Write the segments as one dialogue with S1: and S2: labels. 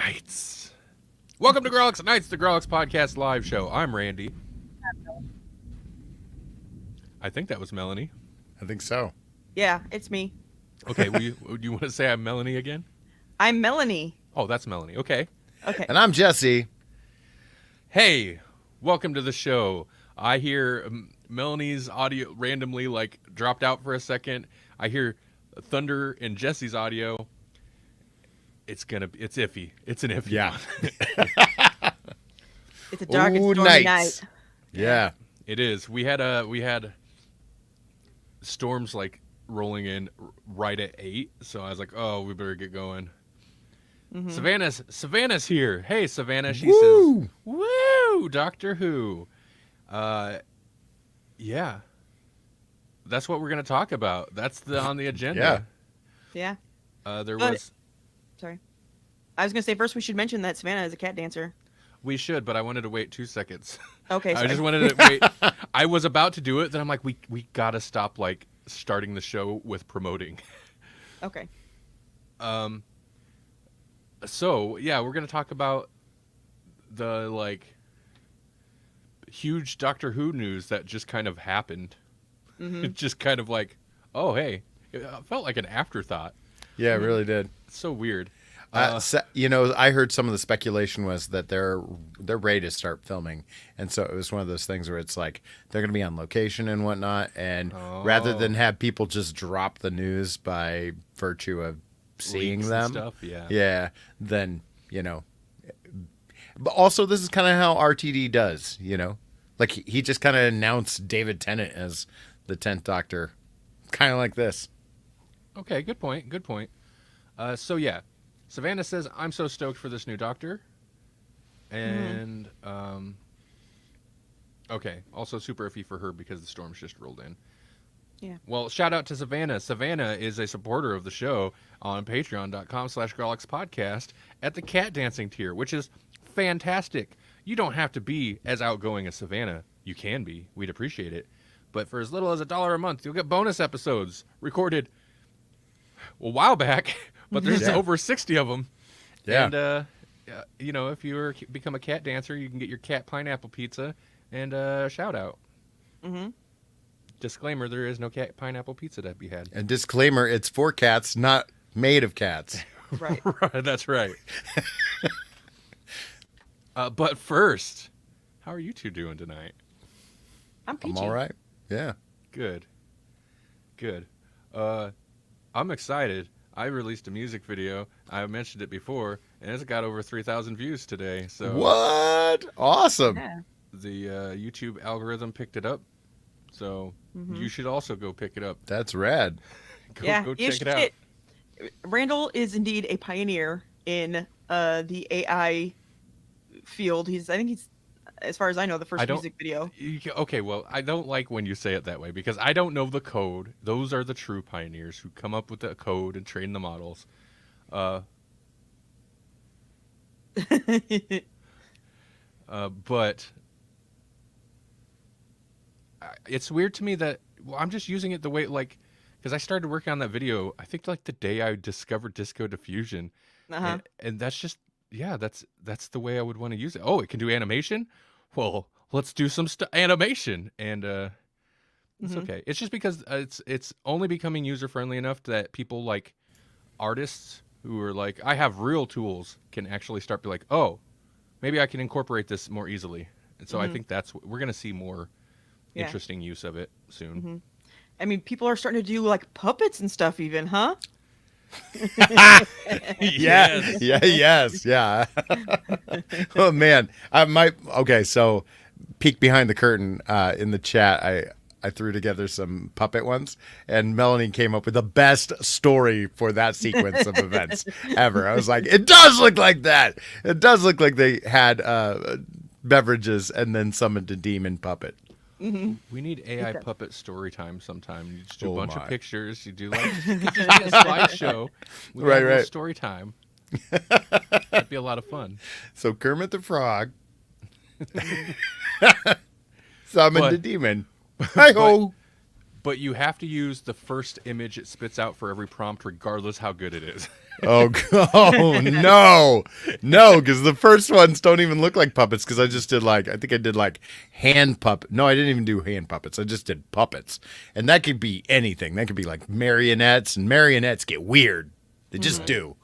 S1: Nights. Welcome to Grawlix Nights, the Grawlix Podcast live show. I'm Randy. I think that was Melanie.
S2: I think so.
S3: Yeah, it's me.
S1: Okay, do you want to say I'm Melanie again?
S3: I'm Melanie.
S1: Oh, that's Melanie. Okay.
S3: Okay.
S2: And I'm Jesse.
S1: Hey, welcome to the show. I hear Melanie's audio randomly dropped out for a second. I hear Thunder and Jesse's audio. It's iffy. It's an iffy.
S2: Yeah.
S3: It's a dark and
S2: Ooh,
S3: stormy
S2: nights.
S3: night.
S2: Yeah.
S1: It is. We had storms rolling in right at 8, so I was like, "Oh, we better get going."
S3: Mm-hmm.
S1: Savannah's here. Hey, Savannah. She
S2: Woo!
S1: says, "Woo, Doctor Who." Yeah. That's what we're gonna talk about. That's on the agenda.
S3: Yeah.
S1: There
S3: But-
S1: was.
S3: Sorry. I was going to say first we should mention that Savannah is a cat dancer.
S1: We should, but I wanted to wait 2 seconds.
S3: Okay,
S1: I
S3: sorry.
S1: just wanted to wait. I was about to do it, then I'm like, we gotta stop starting the show with promoting.
S3: Okay.
S1: So yeah, we're gonna talk about the huge Doctor Who news that just kind of happened.
S3: Mm-hmm.
S1: It just kind of oh hey, it felt like an afterthought.
S2: Yeah, it really did.
S1: It's so weird.
S2: I heard some of the speculation was that they're ready to start filming, and so it was one of those things where it's like they're going to be on location and whatnot, and rather than have people just drop the news by virtue of seeing
S1: Leaks
S2: them,
S1: and stuff, yeah.
S2: then But also, this is kind of how RTD does, like he just kind of announced David Tennant as the 10th Doctor, kind of like this.
S1: Okay, good point. Good point. So yeah, Savannah says I'm so stoked for this new Doctor, and okay, also super iffy for her because the storms just rolled in.
S3: Yeah.
S1: Well, shout out to Savannah. Savannah is a supporter of the show on patreon.com/GrawlixPodcast at the cat dancing tier, which is fantastic. You don't have to be as outgoing as Savannah. You can be. We'd appreciate it. But for as little as $1 a month, you'll get bonus episodes recorded a while back, but there's over 60 of them.
S2: Yeah.
S1: And, if you become a cat dancer, you can get your cat pineapple pizza and a shout out.
S3: Mm-hmm.
S1: Disclaimer, there is no cat pineapple pizza to be had.
S2: And disclaimer, it's for cats, not made of cats.
S3: Right.
S1: Right, that's right. But first, how are you two doing tonight?
S3: I'm peachy.
S2: I'm all right. Yeah.
S1: Good. I'm excited. I released a music video. I mentioned it before, and it's got over 3,000 views today. So
S2: What? Awesome.
S3: Yeah.
S1: the YouTube algorithm picked it up. So you should also go pick it up.
S2: That's rad.
S1: Go check it out.
S3: Randall is indeed a pioneer in the AI field. I think he's, as far as I know, the first music video.
S1: Okay, well, I don't like when you say it that way because I don't know the code. Those are the true pioneers who come up with the code and train the models. But it's weird to me that I'm just using it the way because I started working on that video. I think the day I discovered Disco Diffusion, and that's just that's the way I would want to use it. Oh, it can do animation. Well, let's do some animation, and it's okay. It's just because it's only becoming user friendly enough that people like artists who are I have real tools can actually start to be oh, maybe I can incorporate this more easily. And so I think we're gonna see more interesting use of it soon.
S3: Mm-hmm. I mean, people are starting to do puppets and stuff, even, huh?
S2: Yes. Yeah. Oh man, so peek behind the curtain in the chat. I threw together some puppet ones, and Melanie came up with the best story for that sequence of events ever. I was like, it does look like that. It does look like they had beverages and then summoned a demon puppet.
S3: Mm-hmm.
S1: We need AI puppet story time sometime. You just do a bunch of pictures. You do you could just be a slideshow. Right. Story time. That'd be a lot of fun.
S2: So Kermit the Frog summoned a demon. Hi-ho.
S1: But you have to use the first image it spits out for every prompt, regardless how good it is.
S2: Oh, oh no, no, because the first ones don't even look like puppets. Because I just did I think I did hand puppet. No, I didn't even do hand puppets. I just did puppets, and that could be anything. That could be like marionettes, and marionettes get weird. They just do.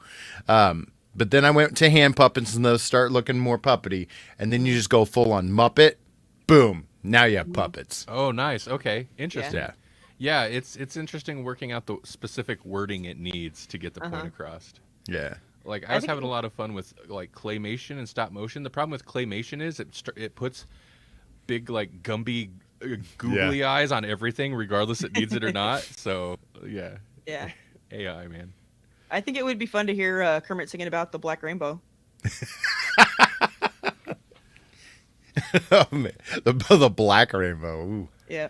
S2: But then I went to hand puppets, and those start looking more puppety. And then you just go full on Muppet. Boom. Now you have puppets.
S1: Oh, nice. Okay, interesting.
S2: Yeah.
S1: Yeah, it's interesting working out the specific wording it needs to get the point across.
S2: Yeah.
S1: Like I was having a lot of fun with like claymation and stop motion. The problem with claymation is it puts big like Gumby googly eyes on everything, regardless it needs it or not. So yeah.
S3: Yeah.
S1: AI, man.
S3: I think it would be fun to hear Kermit singing about the Black Rainbow.
S2: Oh, man. The Black Rainbow. Ooh.
S3: Yeah.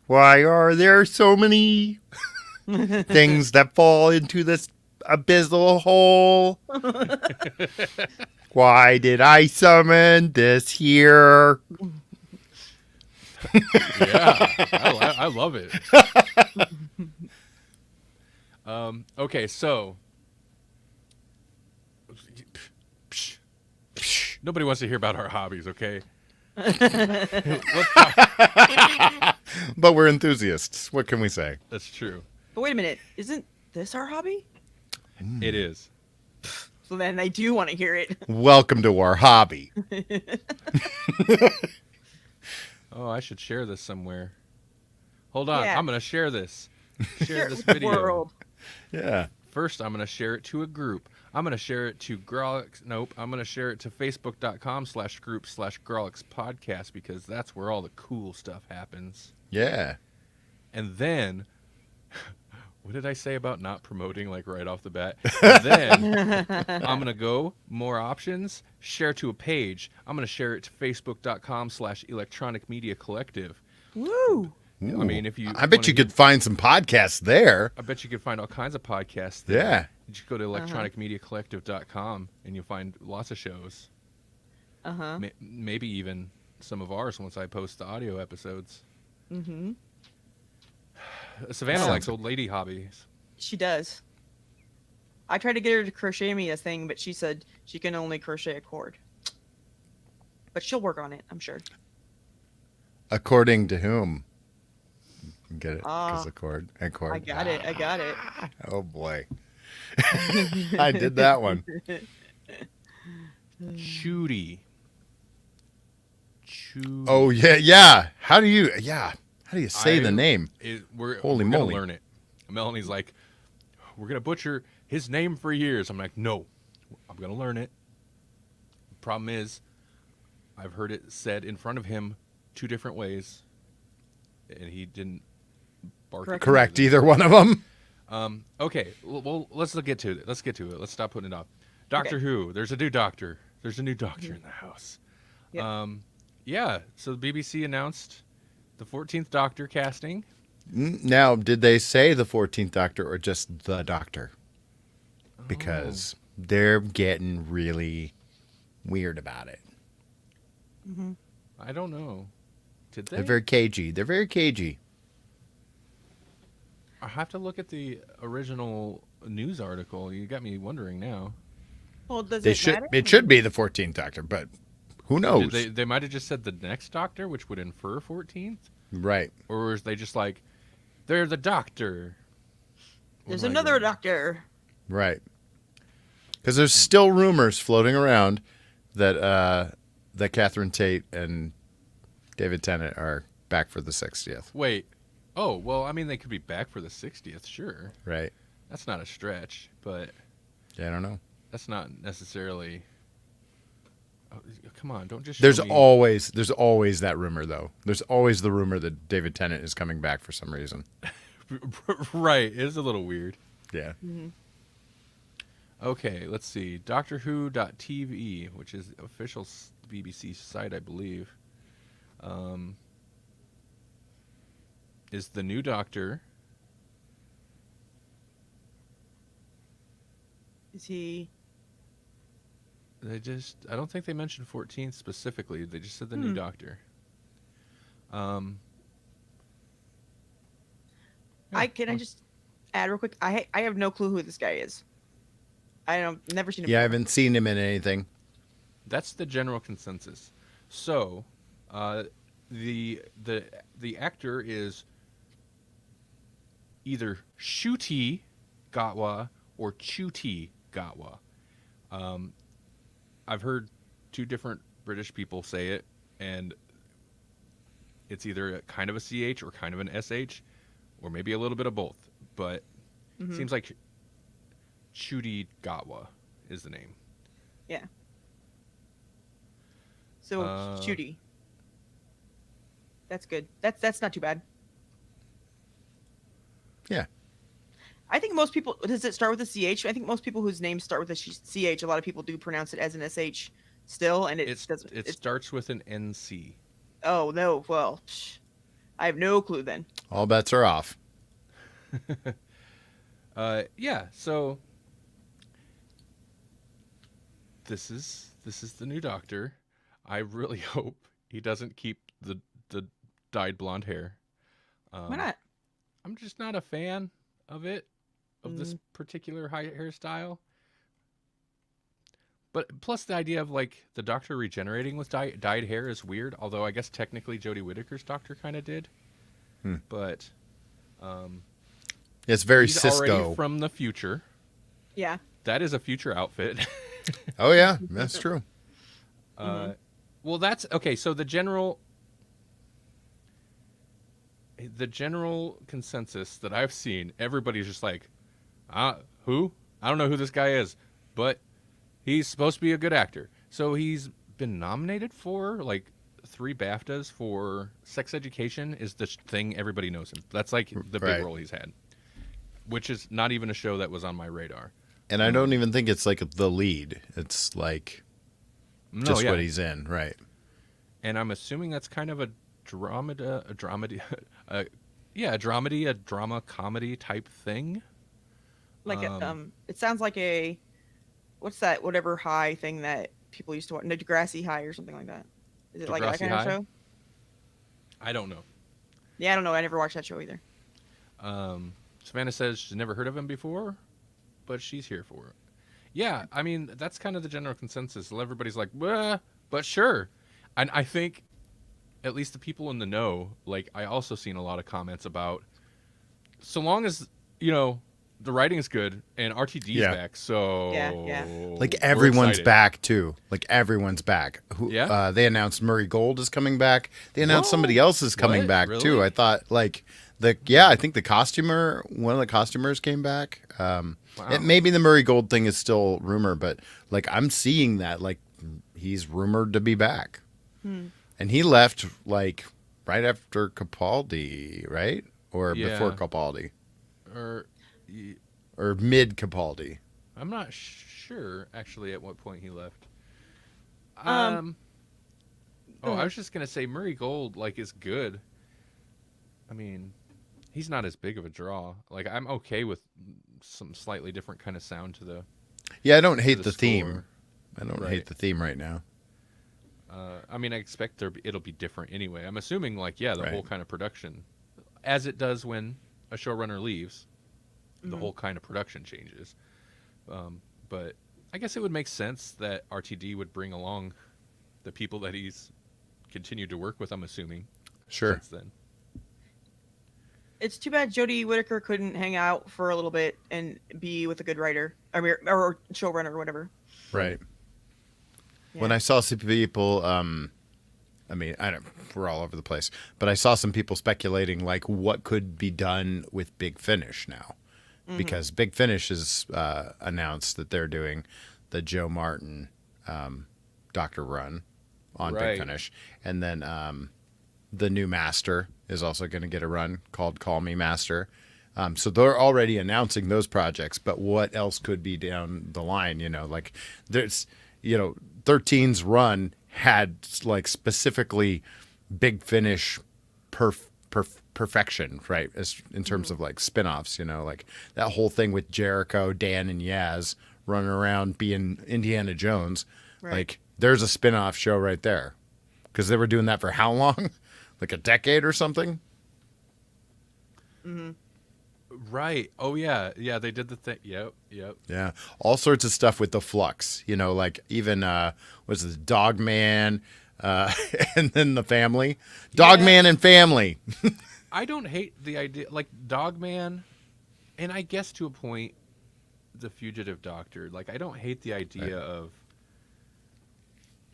S2: Why are there so many things that fall into this abyssal hole? Why did I summon this here?
S1: Yeah, I love it. Okay, so nobody wants to hear about our hobbies, okay? Let's talk.
S2: But we're enthusiasts. What can we say?
S1: That's true.
S3: But wait a minute, isn't this our hobby?
S1: It is.
S3: So then I do want to hear it.
S2: Welcome to our hobby.
S1: Oh, I should share this somewhere. Hold on,
S3: Yeah.
S1: I'm gonna share this. Share this
S3: with the
S1: video.
S3: world.
S2: Yeah.
S1: First, I'm gonna share it to a group. I'm gonna share it to Grawlix. Nope. I'm gonna share it to Facebook.com/group/Grawlix Podcast because that's where all the cool stuff happens.
S2: Yeah.
S1: And then, what did I say about not promoting like right off the bat? And then I'm gonna go more options. Share to a page. I'm gonna share it to Facebook.com/Electronic Media Collective.
S3: Woo!
S2: Ooh.
S1: I mean, if you,
S2: I bet you could find some podcasts there.
S1: I bet you could find all kinds of podcasts there.
S2: Yeah.
S1: You just go to electronicmediacollective.com and you'll find lots of shows. Maybe even some of ours once I post the audio episodes.
S3: Mm-hmm.
S1: Savannah likes old lady hobbies.
S3: She does. I tried to get her to crochet me a thing, but she said she can only crochet a cord. But she'll work on it, I'm sure.
S2: According to whom? Get it? Because
S3: Ah.
S2: a cord. A cord.
S3: I got it.
S2: Oh, boy. I did that one.
S1: Chudy.
S2: Oh, yeah. Yeah. How do you say the name?
S1: We're
S2: Holy
S1: gonna
S2: moly.
S1: learn it. Melanie's like, we're gonna butcher his name for years. I'm like, no, I'm gonna learn it. Problem is, I've heard it said in front of him 2 different ways, and he didn't bark. at
S2: Correct
S1: me.
S2: either one of them?
S1: Okay, well, let's get to it. Let's stop putting it off. Doctor Who. There's a new doctor. There's a new doctor in the house.
S3: Yep.
S1: Yeah. So the BBC announced the 14th Doctor casting.
S2: Now, did they say the 14th Doctor or just the Doctor? Because they're getting really weird about it.
S1: I don't know. Did they?
S2: They're very cagey. They're very cagey.
S1: I have to look at the original news article. You got me wondering now.
S3: Well, does
S2: They
S3: it
S2: should.
S3: matter?
S2: It should be the 14th Doctor, but who knows?
S1: They might have just said the next Doctor, which would infer 14th,
S2: Right.
S1: or is they just like, they're the Doctor?
S3: There's
S1: What am I
S3: another
S1: doing?
S3: doctor.
S2: Right. Because there's still rumors floating around that that Catherine Tate and David Tennant are back for the 60th.
S1: Wait. Oh, well, I mean, they could be back for the 60th, sure.
S2: Right.
S1: That's not a stretch, but
S2: Yeah, I don't know.
S1: that's not necessarily. Oh, come on, don't just.
S2: There's
S1: show me...
S2: always that rumor though. There's always the rumor that David Tennant is coming back for some reason.
S1: Right. It is a little weird.
S2: Yeah.
S1: Okay, let's see. DoctorWho.tv, which is the official BBC site, I believe, is the new Doctor.
S3: Is he?
S1: I don't think they mentioned 14th specifically. They just said the new Doctor.
S3: I just add real quick? I have no clue who this guy is. I don't never seen him.
S2: Yeah, I
S3: before.
S2: haven't seen him in anything.
S1: That's the general consensus. So, the actor is either Shuti Gatwa or Chuti Gatwa. I've heard two different British people say it, and it's either kind of a CH or kind of an SH, or maybe a little bit of both. But it seems like Chuti Gatwa is the name.
S3: Yeah. So Shooty. That's good. That's not too bad.
S2: Yeah.
S3: I think most people, does it start with a CH? I think most people whose names start with a CH, a lot of people do pronounce it as an SH still, and it doesn't.
S1: It starts with an NC.
S3: Oh no! Well, I have no clue then.
S2: All bets are off.
S1: Yeah. So this is the new Doctor. I really hope he doesn't keep the dyed blonde hair.
S3: Why not?
S1: I'm just not a fan of it, of this particular hairstyle. But plus the idea of like the Doctor regenerating with dyed hair is weird. Although I guess technically Jodie Whittaker's Doctor kind of did. But
S2: it's very
S1: he's
S2: Cisco
S1: already from the future.
S3: Yeah.
S1: That is a future outfit.
S2: Oh yeah, that's true.
S1: Well, that's okay. So the general consensus that I've seen, everybody's just like, who? I don't know who this guy is, but he's supposed to be a good actor. So he's been nominated for like 3 BAFTAs for Sex Education is the thing everybody knows him. That's like the big role he's had, which is not even a show that was on my radar.
S2: And I don't even think it's like the lead. It's like what he's in, right?
S1: And I'm assuming that's kind of a drama comedy type thing.
S3: Like it sounds like a, what's that? Whatever high thing that people used to watch, no, Degrassi High or something like that. Is it like that kind of show?
S1: I don't know.
S3: Yeah, I don't know. I never watched that show either.
S1: Savannah says she's never heard of him before, but she's here for it. Yeah, I mean, that's kind of the general consensus. Everybody's like, but sure. And I think at least the people in the know, like I also seen a lot of comments about so long as, the writing is good and RTD's back. So
S3: yeah.
S2: Like everyone's back too. Like everyone's back. They announced Murray Gold is coming back. They announced somebody else is coming back too. I thought like I think one of the costumers came back. Maybe the Murray Gold thing is still rumor, but like I'm seeing that like he's rumored to be back. And he left like right after Capaldi, right? Or before Capaldi. Or mid Capaldi.
S1: I'm not sure actually at what point he left. I was just gonna say Murray Gold like is good. I mean, he's not as big of a draw. Like I'm okay with some slightly different kind of sound to the.
S2: Yeah, I don't hate the theme. I don't hate the theme right now.
S1: I mean, I expect it'll be different anyway. I'm assuming like the whole kind of production, as it does when a showrunner leaves, the whole kind of production changes. But I guess it would make sense that RTD would bring along the people that he's continued to work with. I'm assuming.
S2: Sure.
S1: Since then.
S3: It's too bad Jodie Whittaker couldn't hang out for a little bit and be with a good writer or showrunner or whatever.
S2: Right. Yeah. When I saw some people, we're all over the place, but I saw some people speculating like what could be done with Big Finish now, because Big Finish has announced that they're doing the Joe Martin Doctor run on Big Finish, and then the new Master is also going to get a run called Call Me Master. So they're already announcing those projects, but what else could be down the line? Like there's, 13's run had like specifically Big Finish perfection, right? As in terms of like spinoffs, like that whole thing with Jericho, Dan, and Yaz running around being Indiana Jones. Right. Like there's a spinoff show right there, because they were doing that for how long? Like a decade or something.
S1: Right. Oh yeah. Yeah, they did the thing. Yep. Yep.
S2: Yeah, all sorts of stuff with the Flux. Like even was this Dog Man, and then the family, Dog
S1: Yeah.
S2: Man and family.
S1: I don't hate the idea, like Dogman, and I guess to a point, the Fugitive Doctor. Like, I don't hate the idea of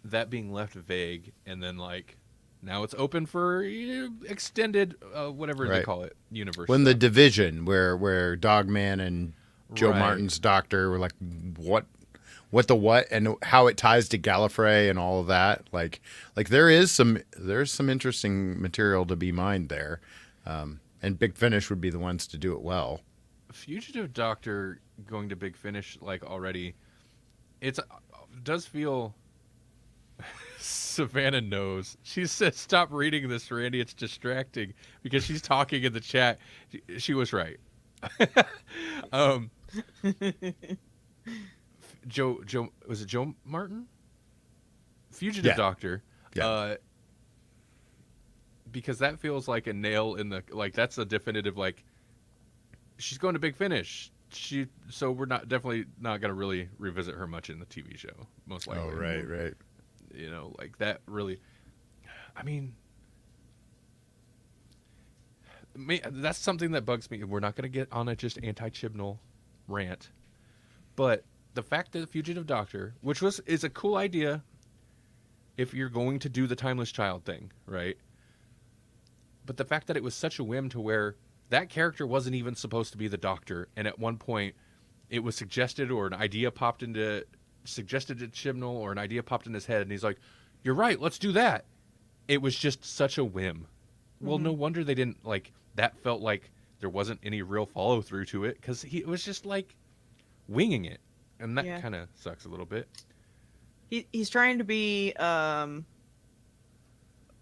S1: that being left vague, and then like now it's open for extended, whatever they
S2: Right.
S1: call it, universe.
S2: When the
S1: stuff.
S2: division where Dog Man and Joe
S1: Right.
S2: Martin's doctor were like, what, and how it ties to Gallifrey and all of that. Like there's some interesting material to be mined there, and Big Finish would be the ones to do it well.
S1: Fugitive Doctor going to Big Finish like already. It does feel. Savannah knows. She says, "Stop reading this, Randy. It's distracting," because she's talking in the chat. She was right. Joe was it Joe Martin? Fugitive
S2: Yeah.
S1: Doctor.
S2: Yeah.
S1: Because that feels like a nail in the, like, that's a definitive, like, she's going to Big Finish. So we're definitely not going to really revisit her much in the TV show, most likely.
S2: Oh, right.
S1: Like that really, I mean, that's something that bugs me. We're not going to get on a just anti-Chibnall rant, but the fact that the Fugitive Doctor, which is a cool idea if you're going to do the Timeless Child thing, right? But the fact that it was such a whim to where that character wasn't even supposed to be the Doctor, and at one point it was suggested, or an idea suggested to Chibnall, or an idea popped in his head, and he's like, "You're right, let's do that." It was just such a whim. Well, no wonder they didn't, like, that felt like there wasn't any real follow through to it, because it was just like winging it, and that kind of sucks a little bit.
S3: He's trying to be I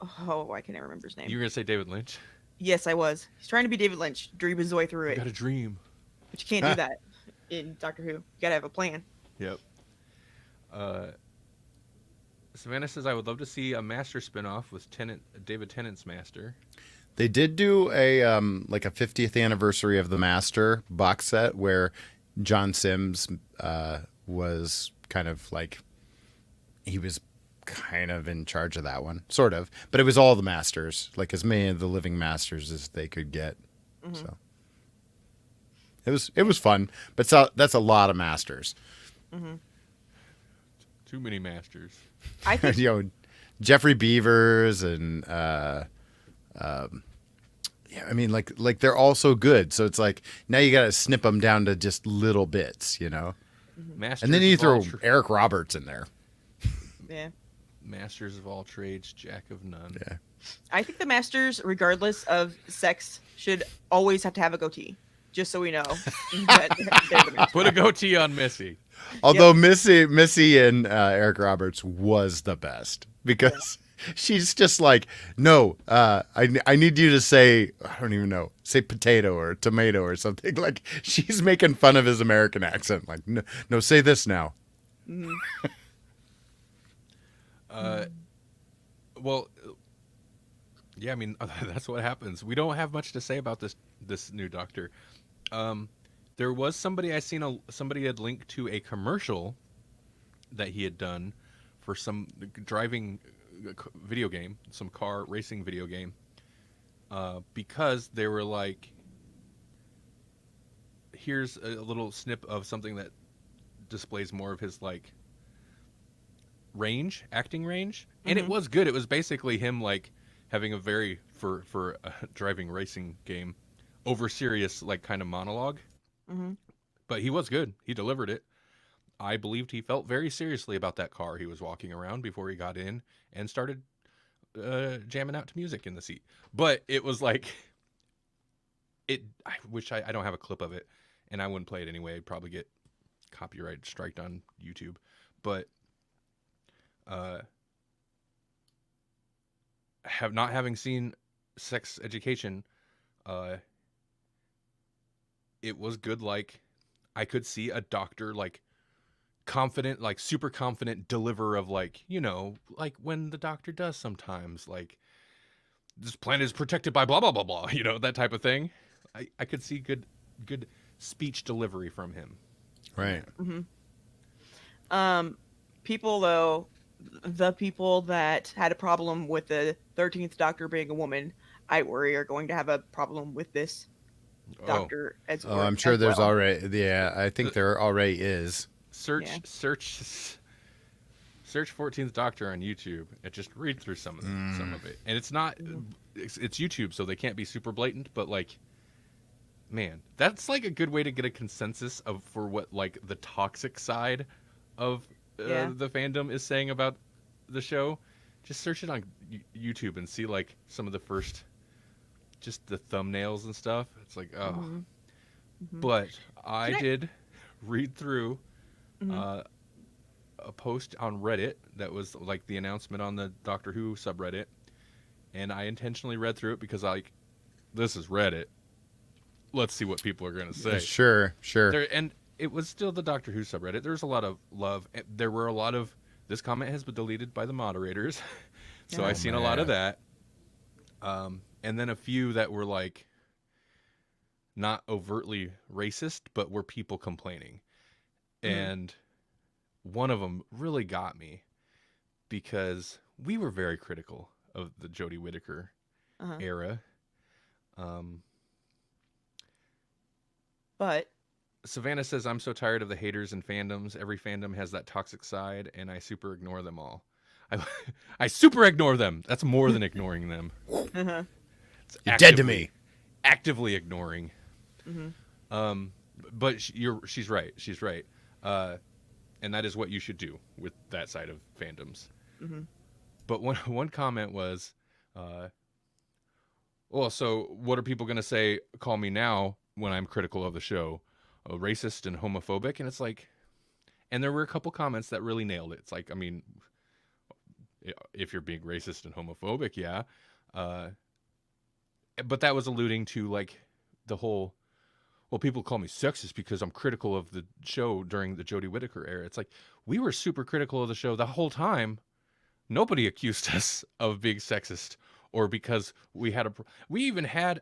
S3: can never remember his name.
S1: You were gonna say David Lynch?
S3: Yes, I was. He's trying to be David Lynch, dream his way through
S1: I
S3: it.
S1: got a dream.
S3: But you can't do that in Doctor Who. You gotta have a plan.
S1: Yep. Savannah says, "I would love to see a Master spinoff with David Tennant's Master."
S2: They did do a like a 50th anniversary of the Master box set where John Sims was kind of like, he was kind of in charge of that one, sort of, but it was all the Masters, like as many of the living Masters as they could get. So it was fun, but that's a lot of Masters.
S1: Too many Masters.
S3: I think
S2: Jeffrey Beavers and yeah, I mean, like they're all so good, so it's like now you got to snip them down to just little bits,
S1: Masters
S2: and then you
S1: of all
S2: throw Eric Roberts in there.
S3: yeah.
S1: Masters of all trades, Jack of none.
S2: Yeah.
S3: I think the Masters, regardless of sex, should always have to have a goatee. Just so we know. That they're the Masters.
S1: Put a goatee on Missy.
S2: Although Missy and Eric Roberts was the best because she's just like, no, I need you to say, I don't even know, say potato or tomato or something. Like, she's making fun of his American accent. Like, no, say this now.
S1: Well, yeah, I mean, that's what happens. We don't have much to say about this new Doctor. There was somebody somebody had linked to a commercial that he had done for some driving video game, some car racing video game, because they were like, here's a little snip of something that displays more of his like acting range, and it was good. It was basically him like having a very, for a driving racing game, over serious like kind of monologue. But he was good. He delivered it. I believed he felt very seriously about that car he was walking around before he got in and started jamming out to music in the seat. But it was like, I wish I don't have a clip of it, and I wouldn't play it anyway. I'd probably get copyright striked on YouTube. But having seen Sex Education, it was good. Like, I could see a doctor like confident, like super confident deliver of like, like when the doctor does sometimes, like, this planet is protected by blah blah blah blah, that type of thing. I could see good good speech delivery from him.
S2: Right.
S3: People though, the people that had a problem with the 13th Doctor being a woman, I worry are going to have a problem with this
S1: Oh,
S3: Doctor as
S2: Oh, I'm sure
S3: as
S2: there's
S3: well.
S2: already. Yeah, I think there already is.
S1: search
S3: Yeah.
S1: search search 14th Doctor on YouTube and just read through some of it. And it's not it's YouTube, so they can't be super blatant, but like, man, that's like a good way to get a consensus of for what like the toxic side of
S3: Yeah.
S1: the fandom is saying about the show. Just search it on YouTube and see like some of the first, just the thumbnails and stuff. It's like, oh. But I
S3: Can I-
S1: did read through
S3: Mhm.
S1: a post on Reddit that was like the announcement on the Doctor Who subreddit, and I intentionally read through it because like, this is Reddit. Let's see what people are gonna say.
S2: Sure.
S1: And it was still the Doctor Who subreddit. There was a lot of love. There were a lot of, this comment has been deleted by the moderators, so
S3: Oh,
S1: I've seen a lot of
S2: man.
S1: that. And then a few that were like not overtly racist, but were people complaining. And one of them really got me because we were very critical of the Jodie Whittaker
S3: Uh-huh.
S1: era. Um,
S3: But
S1: Savannah says, I'm so tired of the haters and fandoms. Every fandom has that toxic side, and I super ignore them all. I, I super ignore them. That's more than ignoring them.
S3: uh-huh.
S1: It's
S2: You're dead to me.
S1: Actively ignoring. But she's right. She's right. And that is what you should do with that side of fandoms. But one comment was, well, so what are people going to say, call me now when I'm critical of the show? Racist and homophobic? And it's like, and there were a couple comments that really nailed it. It's like, I mean, if you're being racist and homophobic, yeah. But that was alluding to like the whole, well, people call me sexist because I'm critical of the show during the Jodie Whittaker era. It's like, we were super critical of the show the whole time. Nobody accused us of being sexist or because we even had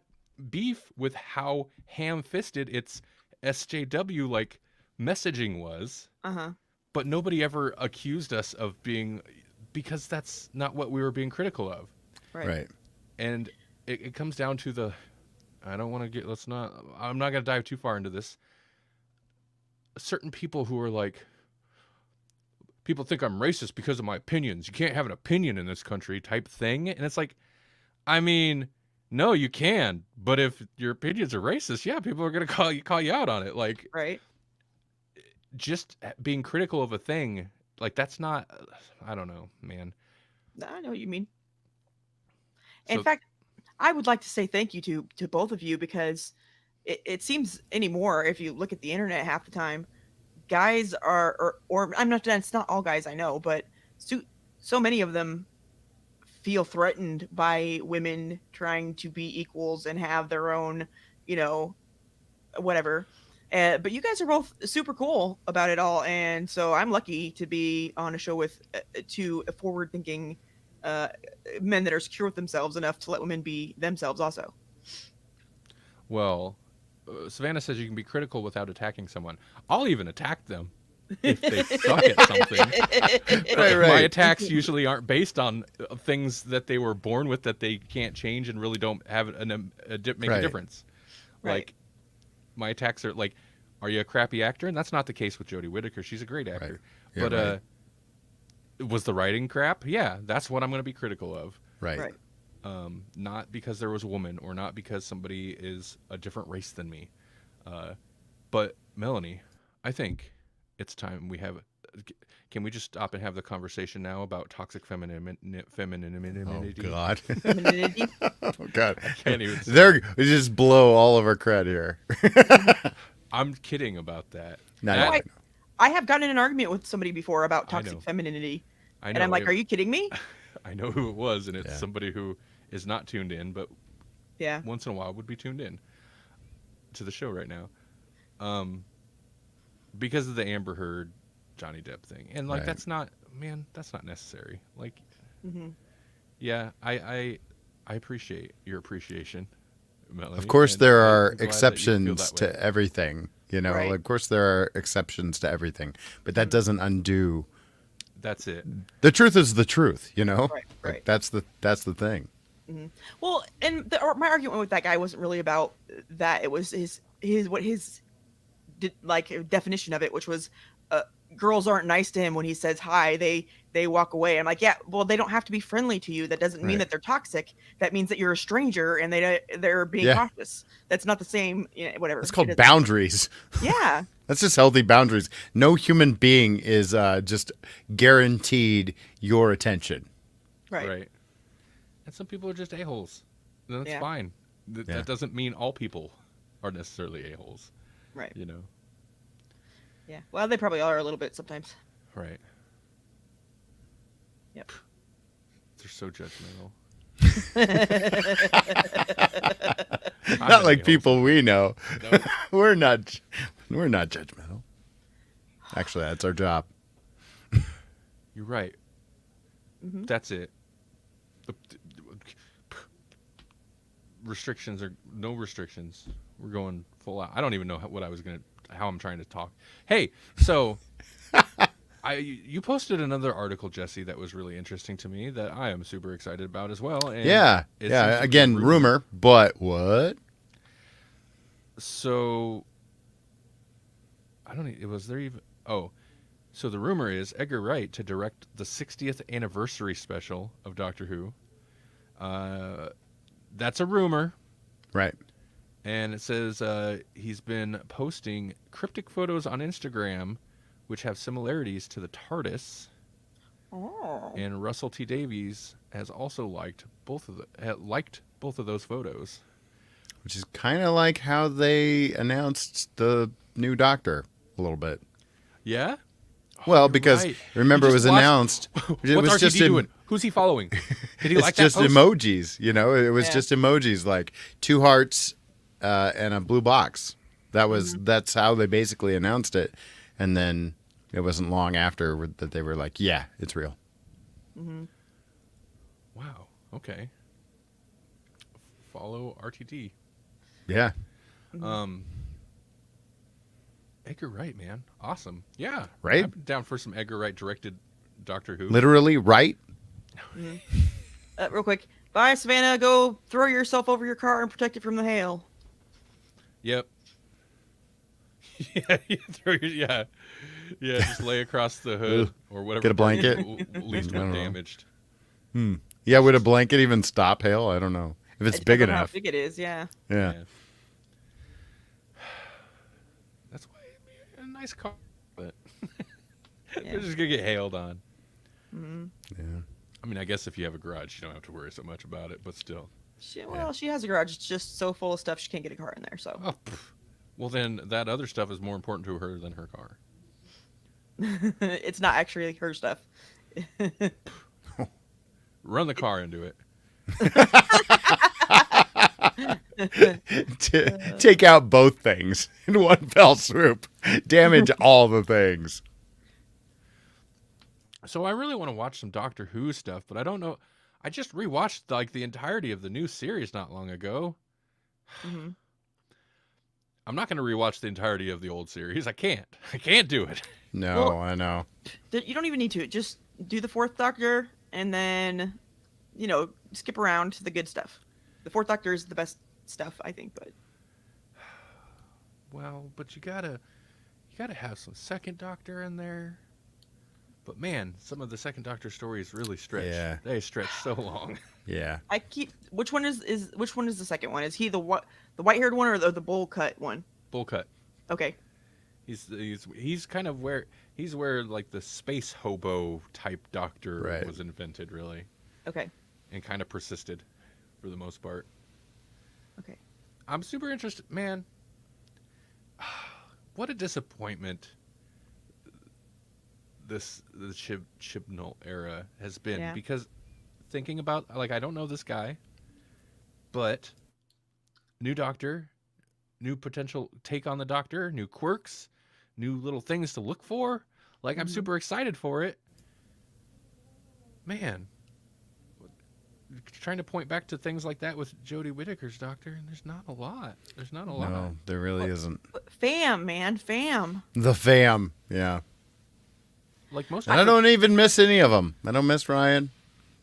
S1: beef with how ham-fisted its SJW like messaging was,
S3: Uh-huh.
S1: but nobody ever accused us of being, because that's not what we were being critical of.
S2: Right.
S1: And it comes down to the, I'm not going to dive too far into this. Certain people who are like, people think I'm racist because of my opinions. You can't have an opinion in this country type thing. And it's like, I mean, no, you can. But if your opinions are racist, yeah, people are going to call you out on it. Like,
S3: Right.
S1: just being critical of a thing, like that's not, I don't know, man.
S3: I know what you mean. In
S1: So,
S3: fact, I would like to say thank you to both of you because it seems anymore, if you look at the internet half the time, guys are or I'm not, it's not all guys I know, but so many of them feel threatened by women trying to be equals and have their own, you know, whatever. But you guys are both super cool about it all, and so I'm lucky to be on a show with two forward-thinking uh, men that are secure with themselves enough to let women be themselves. Also,
S1: well, Savannah says you can be critical without attacking someone. I'll even attack them if they suck at something. But my attacks usually aren't based on things that they were born with that they can't change and really don't have make a difference.
S3: Right.
S1: Like, my attacks are like, are you a crappy actor? And that's not the case with Jodie Whittaker. She's a great actor.
S2: Yeah,
S1: but was the writing crap? Yeah, that's what I'm going to be critical of.
S2: Right.
S1: Not because there was a woman or not because somebody is a different race than me. But Melanie, I think it's time we have. Can we just stop and have the conversation now about toxic femininity?
S2: Oh God.
S3: femininity.
S2: Oh God.
S1: I can't even.
S2: We just blow all of our cred here.
S1: I'm kidding about that.
S2: No,
S3: I have gotten in an argument with somebody before about
S1: I know.
S3: toxic femininity,
S1: I know.
S3: and I'm like, "Are you kidding me?"
S1: I know who it was, and it's
S2: Yeah.
S1: somebody who is not tuned in, but
S3: Yeah.
S1: once in a while would be tuned in to the show right now, because of the Amber Heard, Johnny Depp thing, and like
S2: Right.
S1: that's not necessary. Like,
S3: hmm
S1: yeah, I appreciate your appreciation, Melanie.
S2: Of course,
S1: And
S2: there are
S1: I'm glad that you feel
S2: exceptions
S1: that way.
S2: to everything. You know,
S3: Right.
S2: of course there are exceptions to everything, but that doesn't undo.
S1: That's it.
S2: The truth is the truth. You know,
S3: Right,
S2: like
S3: right.
S2: that's the thing.
S3: Well, and my argument with that guy wasn't really about that. It was his like definition of it, which was girls aren't nice to him when he says hi. They walk away. I'm like, yeah, well, they don't have to be friendly to you. That doesn't mean
S2: Right.
S3: that they're toxic. That means that you're a stranger and they're being
S2: Yeah.
S3: cautious. That's not the same. Whatever.
S2: It's
S3: It
S2: called
S3: doesn't-
S2: boundaries.
S3: Yeah.
S2: That's just healthy boundaries. No human being is just guaranteed your attention.
S3: Right.
S1: And some people are just a-holes. And that's
S3: Yeah.
S1: fine.
S2: Yeah.
S1: That doesn't mean all people are necessarily a-holes.
S3: Right.
S1: You know?
S3: Yeah. Well, they probably are a little bit sometimes.
S1: Right.
S3: Yep.
S1: They're so judgmental.
S2: Not like people we know.
S1: No.
S2: We're not judgmental. Actually, that's our job.
S1: You're right.
S3: Mm-hmm.
S1: That's it. Restrictions are no restrictions. We're going full out. I don't even know how I'm trying to talk. Hey, so you posted another article, Jesse, that was really interesting to me that I am super excited about as well. And
S2: Yeah.
S1: it
S2: Yeah.
S1: seems to be a
S2: Again, rumor, but what?
S1: So I don't. Was there even? Oh, so the rumor is Edgar Wright to direct the 60th anniversary special of Doctor Who. That's a rumor.
S2: Right.
S1: And it says he's been posting cryptic photos on Instagram, which have similarities to the TARDIS.
S3: Oh.
S1: And Russell T Davies has also liked both of those photos.
S2: Which is kind of like how they announced the new Doctor a little bit.
S1: Yeah.
S2: Well,
S1: you're
S2: because
S1: right.
S2: remember
S1: You
S2: it was
S1: just watched-
S2: announced. It
S1: What's
S2: was
S1: RTD
S2: just
S1: doing? Who's he following? Did he
S2: it's
S1: like that
S2: just
S1: post?
S2: emojis, you know. It was
S3: Yeah.
S2: just emojis, like 2 hearts and a blue box. That's how they basically announced it, and then it wasn't long after that they were like, "Yeah, it's real."
S3: Mm-hmm.
S1: Wow. Okay. Follow RTD.
S2: Yeah,
S1: Edgar Wright, man, awesome. Yeah,
S2: Right?
S1: I'm down for some Edgar Wright directed Doctor Who.
S2: literally, right?
S3: Real quick. Bye, Savannah. Go throw yourself over your car and protect it from the hail.
S1: Yep. Yeah, yeah. Just lay across the hood or whatever.
S2: Get a
S1: part
S2: blanket?
S1: Least
S2: I don't know.
S1: damaged.
S2: Yeah, would a blanket even stop hail? I don't know if it's
S3: It
S2: big
S3: depends on
S2: enough.
S3: How big it is, yeah.
S2: Yeah.
S1: That's why it'd be a nice car, but
S3: Yeah.
S1: they're just gonna get hailed on.
S2: Yeah.
S1: I mean, I guess if you have a garage, you don't have to worry so much about it, but still.
S3: She has a garage. It's just so full of stuff she can't get a car in there. So
S1: Oh, well, then that other stuff is more important to her than her car.
S3: it's not actually her stuff.
S1: Run the car into it.
S2: Take out both things in one fell swoop. Damage all the things.
S1: So I really want to watch some Doctor Who stuff, but I don't know. I just rewatched like the entirety of the new series not long ago.
S3: Mhm.
S1: I'm not going to rewatch the entirety of the old series. I can't. I can't do it.
S2: No,
S3: Well-
S2: I know.
S3: You don't even need to. Just do the Fourth Doctor and then, skip around to the good stuff. The Fourth Doctor is the best stuff, I think. But
S1: Well, but you gotta have some Second Doctor in there. But man, some of the Second Doctor stories really stretch.
S2: Yeah.
S1: They stretch so long.
S2: Yeah.
S3: I keep. Which one is the second one? Is he the white-haired one or the bowl cut one?
S1: Bull cut.
S3: Okay.
S1: He's kind of where like the space hobo type doctor
S2: Right.
S1: was invented, really,
S3: Okay.
S1: and kind of persisted for the most part.
S3: Okay.
S1: I'm super interested, man. What a disappointment the Chibnall era has been,
S3: Yeah.
S1: because thinking about, like, I don't know this guy, but new Doctor, new potential take on the Doctor, new quirks, new little things to look for. Like, I'm
S3: Mhm.
S1: super excited for it. Man, trying to point back to things like that with Jodie Whittaker's Doctor, and there's not a lot. There's not a lot.
S2: No, there really isn't.
S3: Fam, man, fam.
S2: The fam, yeah.
S1: Like most,
S2: And I don't even miss any of them. I don't miss Ryan.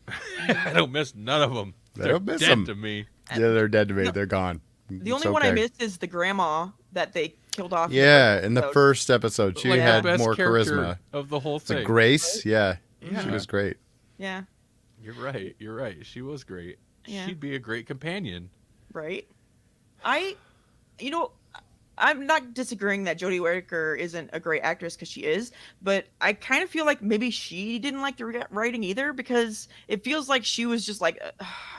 S1: I don't miss none of them.
S2: I
S1: They're
S2: don't miss
S1: dead
S2: them.
S1: to me.
S2: Yeah, they're dead to me. They're gone.
S3: The
S2: It's
S3: only one I
S2: okay.
S3: missed is the grandma that they killed off.
S2: Yeah, in the
S3: episode.
S2: first episode, she
S1: Like the
S2: had
S1: best
S2: more
S1: character
S2: charisma.
S1: of the whole
S2: The
S1: thing.
S2: Grace, yeah,
S1: Yeah.
S2: she was great.
S3: Yeah,
S1: You're right. You're right. She was great.
S3: Yeah.
S1: She'd be a great companion.
S3: right. You know, I'm not disagreeing that Jodie Whittaker isn't a great actress because she is, but I kind of feel like maybe she didn't like the writing either because it feels like she was just like,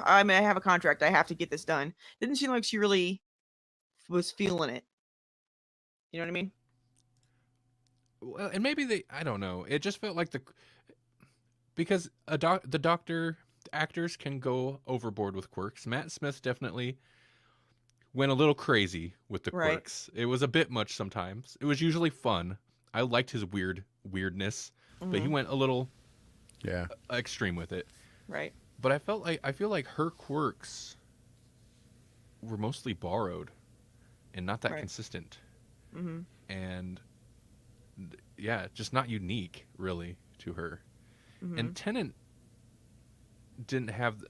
S3: I have a contract, I have to get this done. Didn't seem like she really was feeling it. You know what I mean?
S1: Well, and maybe I don't know. It just felt like because the Doctor actors can go overboard with quirks. Matt Smith definitely went a little crazy with the
S3: Right.
S1: quirks. It was a bit much sometimes. It was usually fun. I liked his weirdness, but he
S3: Mhm.
S1: went a little
S2: Yeah,
S1: extreme with it.
S3: Right.
S1: But I feel like her quirks were mostly borrowed and not that
S3: Right.
S1: consistent.
S3: Mm-hmm.
S1: And yeah, just not unique really to her.
S3: Mm-hmm.
S1: And Tennant didn't have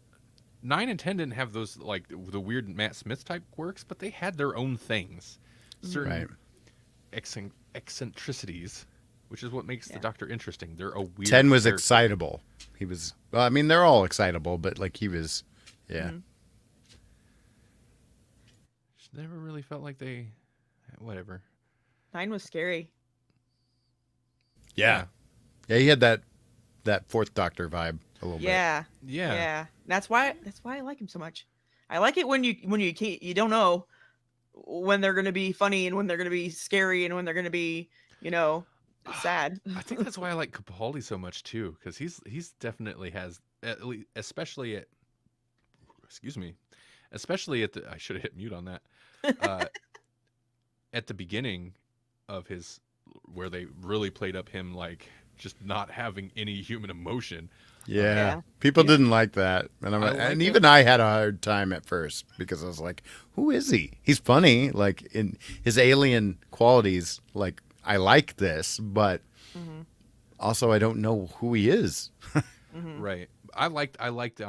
S1: 9 and 10 didn't have those like the weird Matt Smith type quirks, but they had their own things, certain
S2: right.
S1: eccentricities, which is what makes
S3: Yeah.
S1: the Doctor interesting. They're a weird.
S2: 10 was
S1: character.
S2: excitable. He was. Well, I mean, they're all excitable, but like he was. Yeah.
S3: Mhm.
S1: Just never really felt like they, whatever.
S3: 9 was scary.
S2: Yeah. Yeah, he had that fourth Doctor vibe a little bit.
S3: Yeah.
S1: Yeah.
S3: Yeah. That's why I like him so much. I like it when you don't know when they're going to be funny and when they're going to be scary and when they're going to be, sad.
S1: I think that's why I like Capaldi so much too, because he's definitely has at least, especially at the I should have hit mute on that at the beginning of his where they really played up him like just not having any human emotion.
S2: Yeah.
S3: Yeah.
S2: People
S1: Yeah.
S2: didn't like that. And
S1: I like
S2: and
S1: it.
S2: even I had a hard time at first because I was like, who is he? He's funny. Like in his alien qualities, like I like this, but
S3: Mm-hmm.
S2: also I don't know who he is.
S3: Mm-hmm.
S1: Right. I liked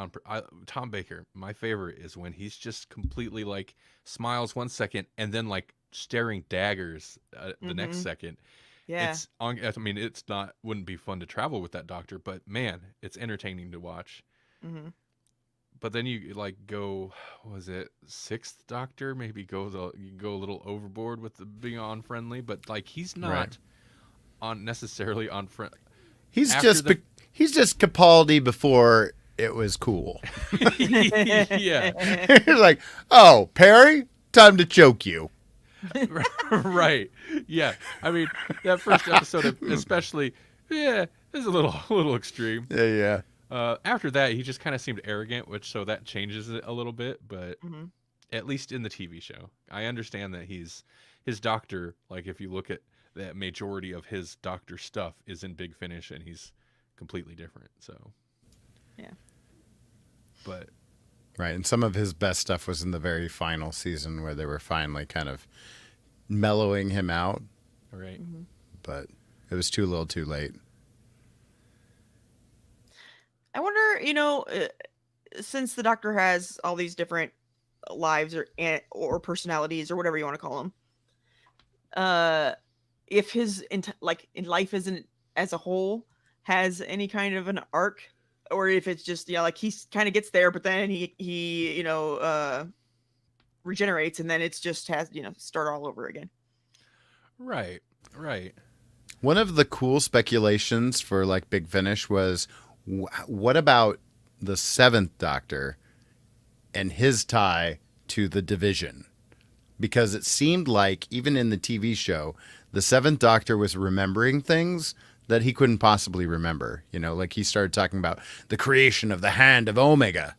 S1: Tom Baker. My favorite is when he's just completely like smiles 1 second and then like staring daggers the next
S3: Mhm.
S1: second.
S3: Yeah.
S1: It's not wouldn't be fun to travel with that Doctor, but man, it's entertaining to watch.
S3: Mm-hmm.
S1: But then you like go, what was it, Sixth Doctor? Maybe you go a little overboard with the being unfriendly, but like he's not
S2: Right.
S1: necessarily on friend.
S2: He's
S1: After
S2: he's just Capaldi before it was cool.
S1: Yeah,
S2: He's like, oh, Perry, time to choke you.
S1: right. Yeah, I mean that first episode, especially, yeah, is a little extreme.
S2: Yeah, yeah.
S1: After that, he just kind of seemed arrogant, so that changes it a little bit. But
S3: Mm-hmm.
S1: at least in the TV show, I understand that his Doctor. Like if you look at that, majority of his Doctor stuff is in Big Finish, and he's completely different. So
S3: Yeah.
S1: But
S2: Right, and some of his best stuff was in the very final season where they were finally kind of mellowing him out,
S1: all right,
S3: Mm-hmm.
S2: but it was too little too late.
S3: I wonder, since the Doctor has all these different lives or personalities or whatever you want to call them, if his in life isn't as a whole has any kind of an arc, or if it's just like he kind of gets there, but then he regenerates, and then it's just has start all over again.
S1: right.
S2: One of the cool speculations for like Big Finish was, what about the Seventh Doctor and his tie to the Division? Because it seemed like even in the TV show, the Seventh Doctor was remembering things that he couldn't possibly remember. Like he started talking about the creation of the Hand of Omega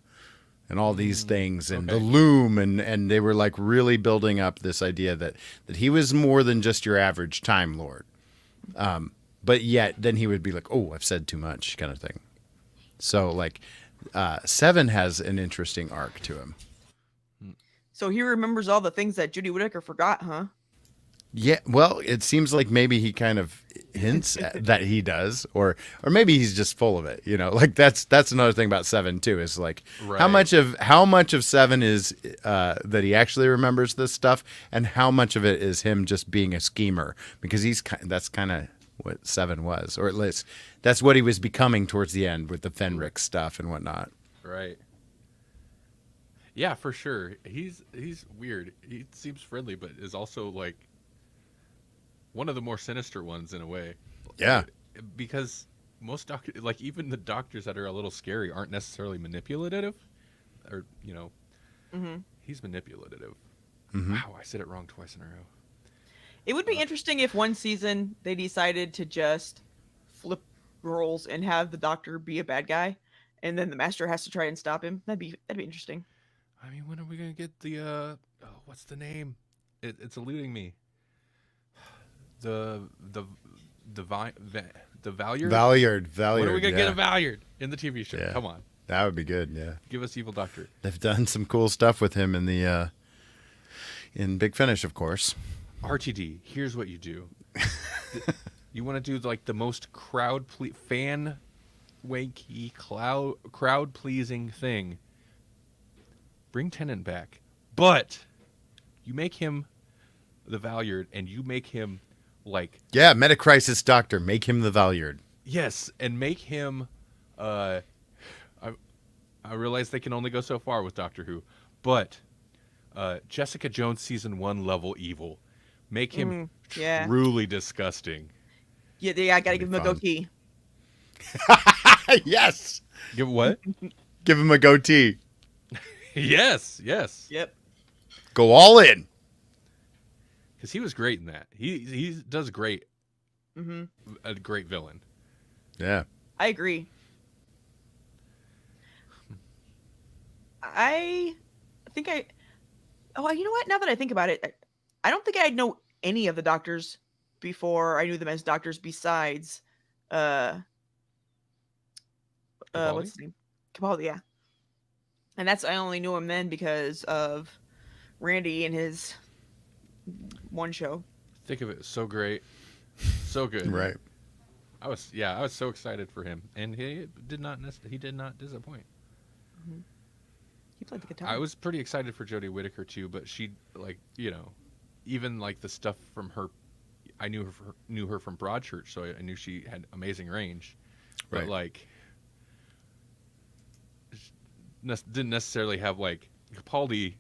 S2: and all these things and the
S1: okay.
S2: loom, and they were like really building up this idea that he was more than just your average Time Lord. But yet then he would be like, oh, I've said too much kind of thing. So like Seven has an interesting arc to him.
S3: So he remembers all the things that Judy Whittaker forgot, huh?
S2: Yeah, well, it seems like maybe he kind of hints that he does, or maybe he's just full of it. You know, like that's another thing about Seven too. Is like
S1: Right.
S2: how much of Seven is that he actually remembers this stuff, and how much of it is him just being a schemer, because that's kind of what Seven was, or at least that's what he was becoming towards the end with the Fenric stuff and whatnot.
S1: Right. Yeah, for sure. He's weird. He seems friendly, but is also like one of the more sinister ones in a way.
S2: Yeah.
S1: Because most doctors, like even the doctors that are a little scary, aren't necessarily manipulative, or he's manipulative. Wow, I said it wrong twice in a row.
S3: It would be interesting if one season they decided to just flip roles and have the Doctor be a bad guy, and then the Master has to try and stop him. That'd be interesting.
S1: I mean, when are we gonna get the what's the name? It's eluding me. The Valyard.
S2: Valyard.
S1: When are we gonna get a Valyard in the TV show?
S2: Yeah.
S1: Come on,
S2: That would be good. Yeah.
S1: give us Evil Doctor.
S2: They've done some cool stuff with him in the in Big Finish, of course.
S1: RTD. Here's what you do. You want to do like the most fan wanky crowd pleasing thing. Bring Tennant back, but you make him the Valyard, and you make him like
S2: Metacrisis Doctor. Make him the Valyard.
S1: yes, and make him. I realize they can only go so far with Doctor Who, but Jessica Jones season 1 level evil. Make him truly disgusting.
S3: Yeah, I gotta give him a goatee.
S2: Yes.
S1: Give what?
S2: Give him a goatee.
S1: Yes.
S3: Yep.
S2: Go all in.
S1: Because he was great in that. He does great. A great villain.
S2: Yeah.
S3: I agree. I think oh, you know what? Now that I think about it, I don't think I'd know any of the Doctors before I knew them as Doctors besides what's his name? Capaldi, yeah. And I only knew him then because of Randy and his one show.
S1: Think of it, so great, so good.
S2: Right.
S1: I was so excited for him, and he did not disappoint.
S3: He played the guitar.
S1: I was pretty excited for Jodie Whittaker too, but she even like the stuff from her, I knew her from Broadchurch, so I knew she had amazing range, but like didn't necessarily have like Capaldi.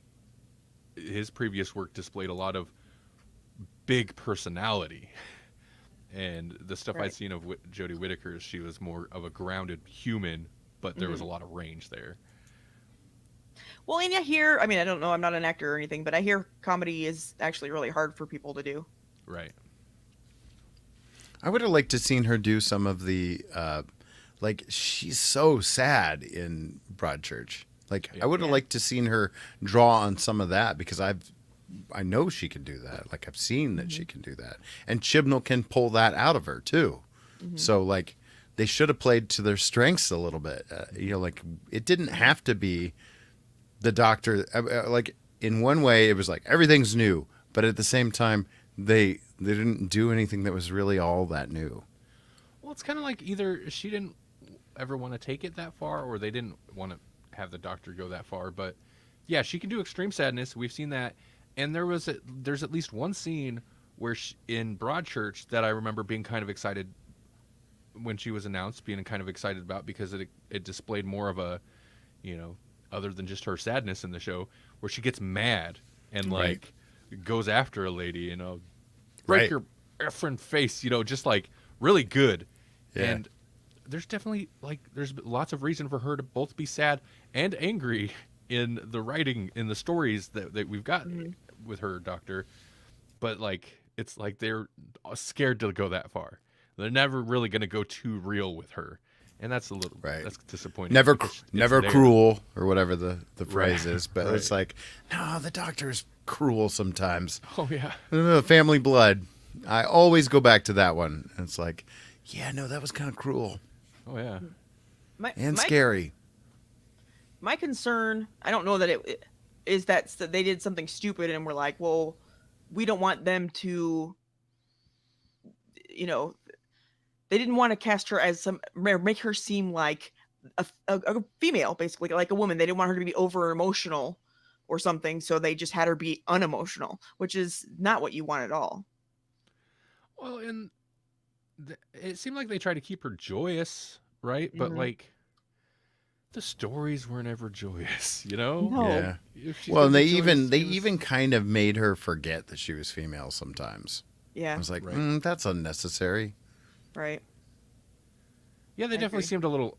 S1: His previous work displayed a lot of big personality, and the stuff I'd seen of Jodie Whittaker, she was more of a grounded human, but there was a lot of range there.
S3: Well, and I hear, I don't know, I'm not an actor or anything, but I hear comedy is actually really hard for people to do.
S1: Right.
S2: I would have liked to seen her do some of the, like, she's so sad in Broadchurch. Like, I would have liked to seen her draw on some of that, because I know she can do that. Like, I've seen that she can do that. And Chibnall can pull that out of her, too. So, like, they should have played to their strengths a little bit. Like, it didn't have to be the Doctor. Like, in one way, it was like, everything's new. But at the same time, they didn't do anything that was really all that new.
S1: Well, it's kind of like either she didn't ever want to take it that far, or they didn't want to have the Doctor go that far. But yeah, she can do extreme sadness. We've seen that, and there's at least one scene where in Broadchurch that I remember being kind of excited when she was announced, being kind of excited about, because it displayed more of a, other than just her sadness in the show, where she gets mad and like goes after a lady, break your effing face, just like really good. And there's definitely there's lots of reason for her to both be sad and angry in the writing, in the stories that we've got with her Doctor. But it's like they're scared to go that far. They're never really going to go too real with her. And that's a little that's disappointing.
S2: Never cruel, or whatever the phrase is. But it's like, no, the Doctor's cruel sometimes.
S1: Oh, yeah.
S2: Family Blood. I always go back to that one. And it's like, yeah, no, that was kind of cruel.
S1: Oh, yeah.
S2: Scary.
S3: my concern, I don't know that it is that they did something stupid and we're like, well, we don't want them to, you know, they didn't want to cast her as make her seem like a female, basically, like a woman. They didn't want her to be over emotional or something, so they just had her be unemotional, which is not what you want at all.
S1: Well, and it seemed like they tried to keep her joyous, right? But like, the stories weren't ever joyous, you know?
S3: No.
S2: Yeah. Well, and they even kind of made her forget that she was female sometimes.
S3: Yeah.
S2: I was like,
S1: right.
S2: That's unnecessary.
S3: Right.
S1: Yeah, they definitely seemed a little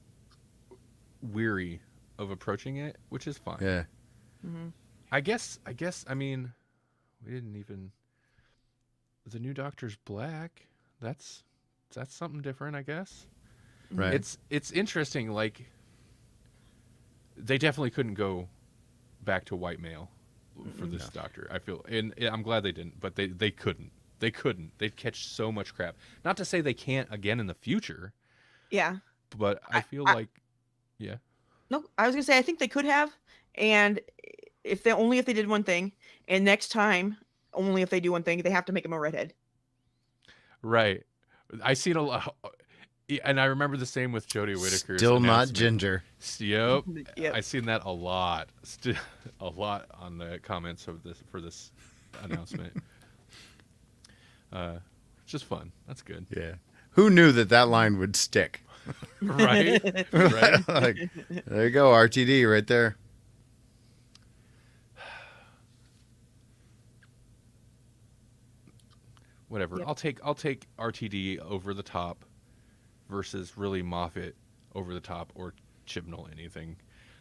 S1: weary of approaching it, which is fine.
S2: Yeah.
S3: Mm-hmm.
S1: I guess. I mean, we didn't even. The new Doctor's black. That's something different, I guess.
S2: Right.
S1: It's interesting. Like, they definitely couldn't go back to white male for this Doctor. I feel, and I'm glad they didn't, but they couldn't. They couldn't. They'd catch so much crap. Not to say they can't again in the future.
S3: Yeah.
S1: But I feel like, yeah.
S3: No, I was gonna say I think they could have, and if they did one thing, and next time only if they do one thing, they have to make him a redhead.
S1: Right. I seen a lot, and I remember the same with Jodie Whittaker's.
S2: Still not ginger.
S1: Yep.
S3: Yep.
S1: I seen that a lot. A lot on the comments of this for this announcement. Just fun. That's good.
S2: Yeah. Who knew that line would stick?
S1: Right. Right.
S2: Like, there you go, RTD right there.
S1: Whatever.
S3: Yep.
S1: I'll take RTD over the top versus really Moffat over the top or Chibnall anything.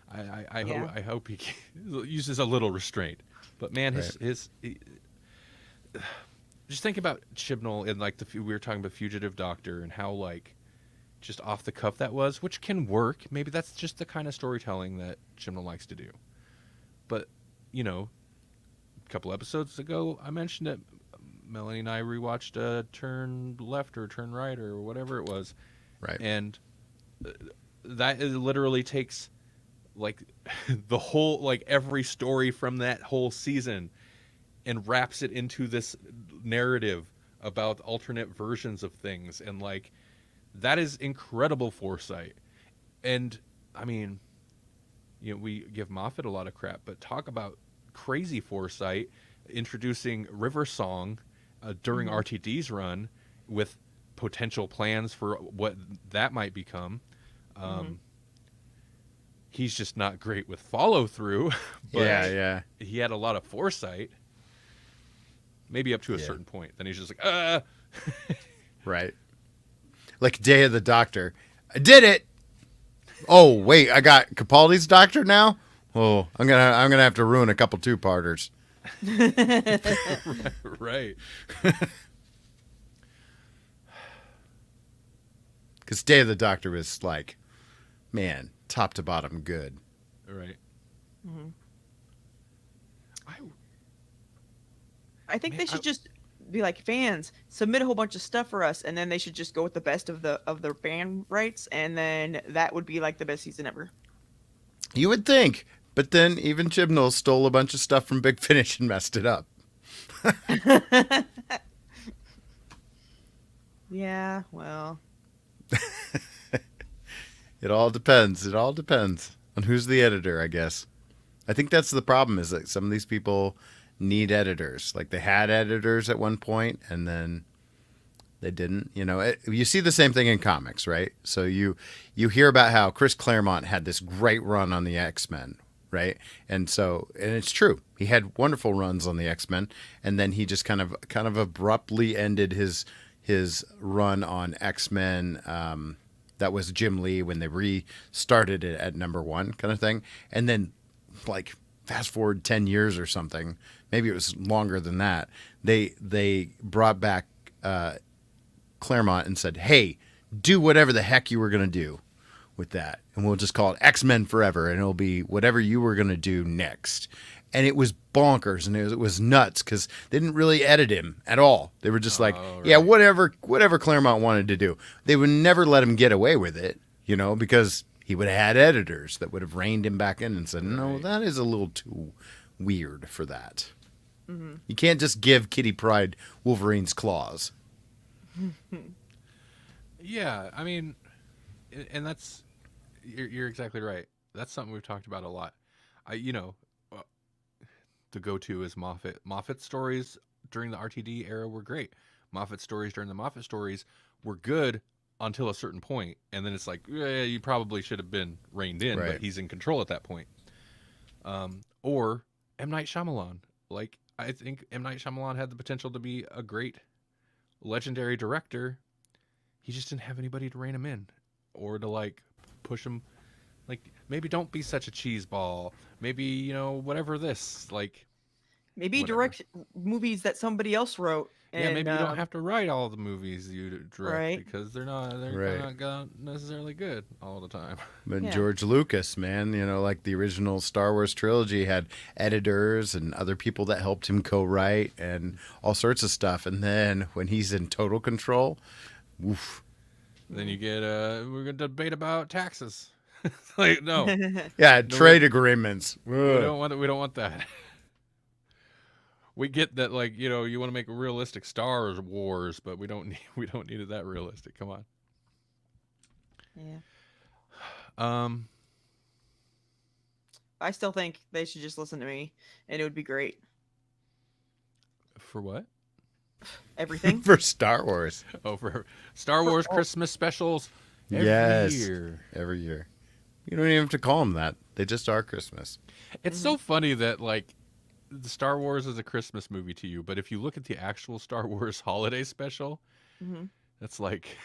S1: I hope he uses a little restraint. But man, his just think about Chibnall and like we were talking about Fugitive Doctor and how like just off the cuff that was, which can work. Maybe that's just the kind of storytelling that Chibnall likes to do. But you know, a couple episodes ago, I mentioned it. Melanie and I rewatched Turn Left or Turn Right or whatever it was.
S2: Right.
S1: And that literally takes like the whole, like every story from that whole season and wraps it into this narrative about alternate versions of things. And like, that is incredible foresight. And I mean, you know, we give Moffat a lot of crap, but talk about crazy foresight introducing River Song during RTD's run with potential plans for what that might become. He's just not great with follow through, but he had a lot of foresight, maybe up to a certain point. Then he's just like,
S2: Right. Like Day of the Doctor. I did it. Oh, wait, I got Capaldi's Doctor now? Oh, I'm gonna have to ruin a couple two-parters.
S1: Right.
S2: Because Day of the Doctor was like, man, top to bottom good.
S1: Right.
S3: Mm-hmm. I think they should just be like, fans, submit a whole bunch of stuff for us, and then they should just go with the best of the fan rights, and then that would be like the best season ever.
S2: You would think, but then even Chibnall stole a bunch of stuff from Big Finish and messed it up.
S3: Yeah, well.
S2: It all depends. It all depends on who's the editor, I guess. I think that's the problem, is that some of these people need editors. Like they had editors at one point and then they didn't. You know, you see the same thing in comics, right? So you hear about how Chris Claremont had this great run on the X-Men, right? And it's true. He had wonderful runs on the X-Men, and then he just kind of abruptly ended his run on X-Men. That was Jim Lee when they restarted it at #1 kind of thing. And then like fast forward 10 years or something, maybe it was longer than that, they brought back Claremont and said, hey, do whatever the heck you were going to do with that. And we'll just call it X-Men Forever, and it'll be whatever you were going to do next. And it was bonkers, and it was nuts because they didn't really edit him at all. They were just yeah, whatever Claremont wanted to do. They would never let him get away with it, you know, because he would have had editors that would have reined him back in and said, no,
S1: Right.
S2: that is a little too weird for that.
S3: Mm-hmm.
S2: You can't just give Kitty Pryde Wolverine's claws.
S1: Yeah, I mean, and that's you're exactly right. That's something we've talked about a lot. Uh, the go-to is Moffat. Moffat stories during the RTD era were great. Moffat stories during the Moffat stories were good until a certain point, and then it's like, you probably should have been reined in,
S2: Right.
S1: but he's in control at that point. Or M. Night Shyamalan. Like, I think M. Night Shyamalan had the potential to be a great, legendary director. He just didn't have anybody to rein him in, or to like push him. Like, maybe don't be such a cheese ball. Maybe, whatever this. Like,
S3: Maybe
S1: whatever.
S3: direct movies that somebody else wrote. And,
S1: Yeah, maybe you don't have to write all the movies you direct,
S3: Right.
S1: because they're not necessarily good all the time.
S2: But
S3: Yeah.
S2: George Lucas, man, like the original Star Wars trilogy had editors and other people that helped him co-write and all sorts of stuff. And then when he's in total control, woof.
S1: Then you get we're gonna debate about taxes. Like, no,
S2: Yeah, trade agreements.
S1: we
S2: Ugh.
S1: don't want it. We don't want that. We get that, like, you want to make a realistic Star Wars, but we don't need it that realistic. Come on.
S3: Yeah.
S1: Um,
S3: I still think they should just listen to me, and it would be great.
S1: for what?
S3: Everything.
S2: For Star Wars.
S1: Oh, for Star Wars Christmas specials every
S2: Yes.
S1: year.
S2: Every year. You don't even have to call them that. They just are Christmas.
S1: It's so funny that, like, the Star Wars is a Christmas movie to you, but if you look at the actual Star Wars holiday special,
S3: Mm-hmm.
S1: that's like,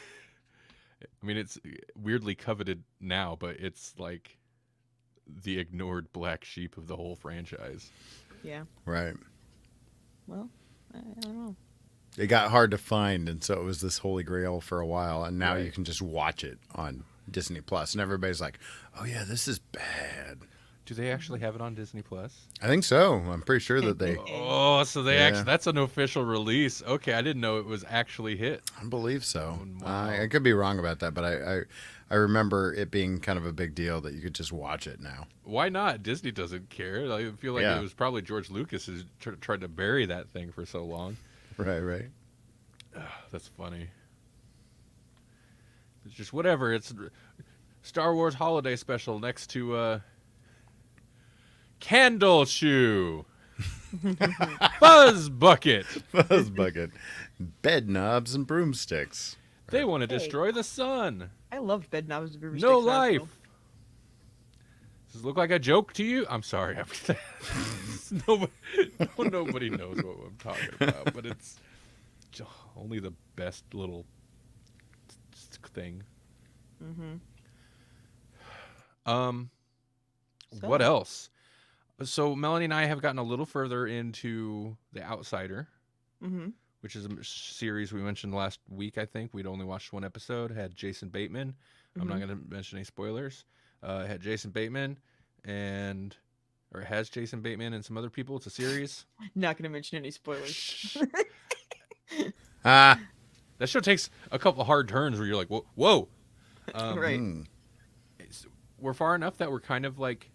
S1: I mean, it's weirdly coveted now, but it's like the ignored black sheep of the whole franchise.
S3: Yeah.
S2: Right.
S3: Well, I don't know.
S2: It got hard to find, and so it was this holy grail for a while, and now
S1: Right.
S2: you can just watch it on Disney Plus, and everybody's like, oh yeah, this is bad.
S1: Do they actually have it on Disney Plus?
S2: I think so. I'm pretty sure that they,
S1: Oh, so they
S2: Yeah.
S1: actually, that's an official release. Okay, I didn't know it was actually hit.
S2: I believe so.
S1: Oh, wow.
S2: I could be wrong about that, but I remember it being kind of a big deal that you could just watch it now.
S1: Why not? Disney doesn't care. I feel like
S2: Yeah.
S1: it was probably George Lucas who tried to bury that thing for so long.
S2: Right.
S1: That's funny. It's just whatever. It's Star Wars holiday special next to Candle Shoe, Buzz Bucket.
S2: Buzz Bucket, bed knobs and broomsticks.
S1: They want to
S3: Hey.
S1: destroy the sun.
S3: I loved Bed Knobs and Broomsticks.
S1: No
S3: also.
S1: life. Does this look like a joke to you? I'm sorry. Nobody knows what I'm talking about, but it's only the best little thing.
S3: Mm-hmm.
S1: What else? So Melanie and I have gotten a little further into The Outsider,
S3: Mm-hmm.
S1: which is a series we mentioned last week. I think we'd only watched one episode. It had Jason Bateman. I'm not going to mention any spoilers. It had Jason Bateman or it has Jason Bateman and some other people. It's a series.
S3: Not going to mention any spoilers.
S2: Ah,
S1: That show takes a couple hard turns where you're like, whoa.
S3: Right.
S1: We're far enough that we're kind of like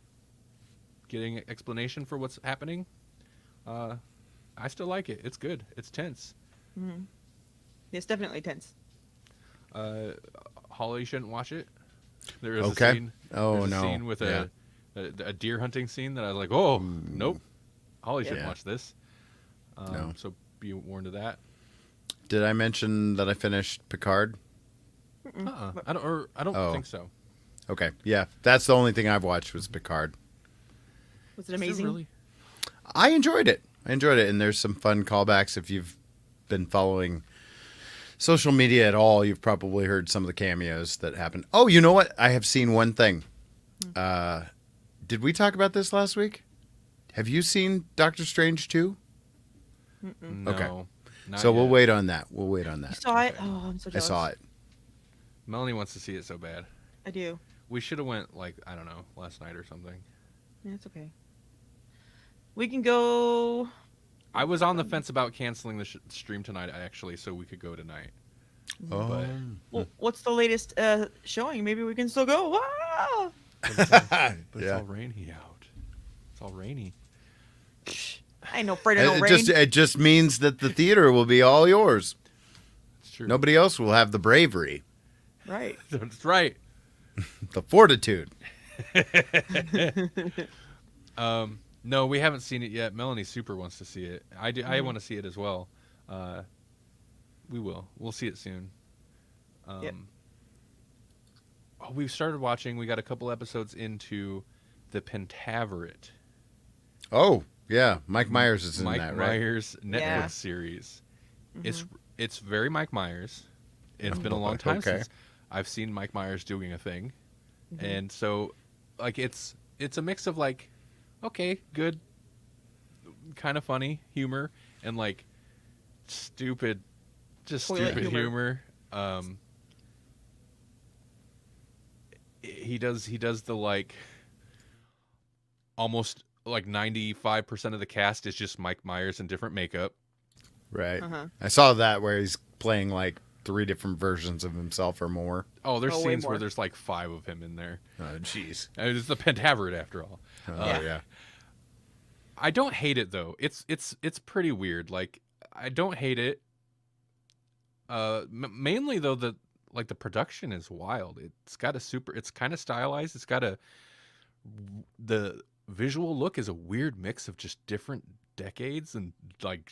S1: getting explanation for what's happening. I still like it. It's good. It's tense.
S3: Mm-hmm. It's definitely tense.
S1: Holly shouldn't watch it. There is
S2: Okay.
S1: a scene.
S2: Oh,
S1: there's a
S2: no.
S1: scene with
S2: Yeah.
S1: a deer hunting scene that I was like, oh, nope. Holly shouldn't
S2: Yeah.
S1: watch this.
S2: No.
S1: So be warned of that.
S2: did I mention that I finished Picard?
S1: I don't
S2: Oh.
S1: think so.
S2: Okay, yeah, that's the only thing I've watched was Picard.
S3: Was it
S1: Is it
S3: amazing?
S1: really?
S2: I enjoyed it. And there's some fun callbacks. If you've been following social media at all, you've probably heard some of the cameos that happened. Oh, you know what? I have seen one thing. Did we talk about this last week? Have you seen Doctor Strange 2?
S1: No.
S2: Okay.
S1: Not
S2: So we'll
S1: yet.
S2: wait on that. We'll wait on
S3: You
S2: that.
S3: saw it? Oh, I'm so
S2: I
S3: jealous.
S2: saw it.
S1: Melanie wants to see it so bad.
S3: I do.
S1: We should have went like, I don't know, last night or something.
S3: Yeah, it's okay. We can go.
S1: I was on the fence about canceling the stream tonight, actually, so we could go tonight.
S3: Mhm.
S2: Oh.
S1: But
S3: Well, what's the latest showing? Maybe we can still go. Ah!
S1: but it's
S2: Yeah.
S1: all rainy out. It's all rainy.
S3: I ain't no afraid of no
S2: It
S3: rain.
S2: just means that the theater will be all yours.
S1: It's true.
S2: Nobody else will have the bravery,
S3: Right.
S1: That's right.
S2: the fortitude.
S1: No, we haven't seen it yet. Melanie super wants to see it. I do. I
S3: Mhm.
S1: want to see it as well. We will. We'll see it soon.
S3: Yep.
S1: Oh, we've started watching. We got a couple episodes into the Pentaveret.
S2: Oh, yeah. Mike Myers is in
S1: Mike
S2: that, right?
S1: Myers Netflix
S3: Yeah.
S1: series.
S3: Mhm.
S1: It's very Mike Myers. It's been a long time
S2: Okay.
S1: since I've seen Mike Myers doing a thing,
S3: Mhm.
S1: and so like it's a mix of like, okay, good, kind of funny humor and like stupid, just
S3: Toilet
S1: stupid
S3: humor.
S1: humor. He does the like almost like 95% of the cast is just Mike Myers in different makeup.
S2: Right.
S3: Uh-huh.
S2: I saw that where he's playing like 3 different versions of himself or more.
S1: Oh, there's
S3: Oh, way
S1: scenes where
S3: more.
S1: there's like 5 of him in there.
S2: Oh, jeez.
S1: It's the Pentaveret after all.
S2: Oh,
S3: Yeah.
S2: yeah.
S1: I don't hate it though. It's pretty weird. Like I don't hate it. Mainly though the production is wild. It's got a super. It's kind of stylized. It's got the visual look is a weird mix of just different decades and like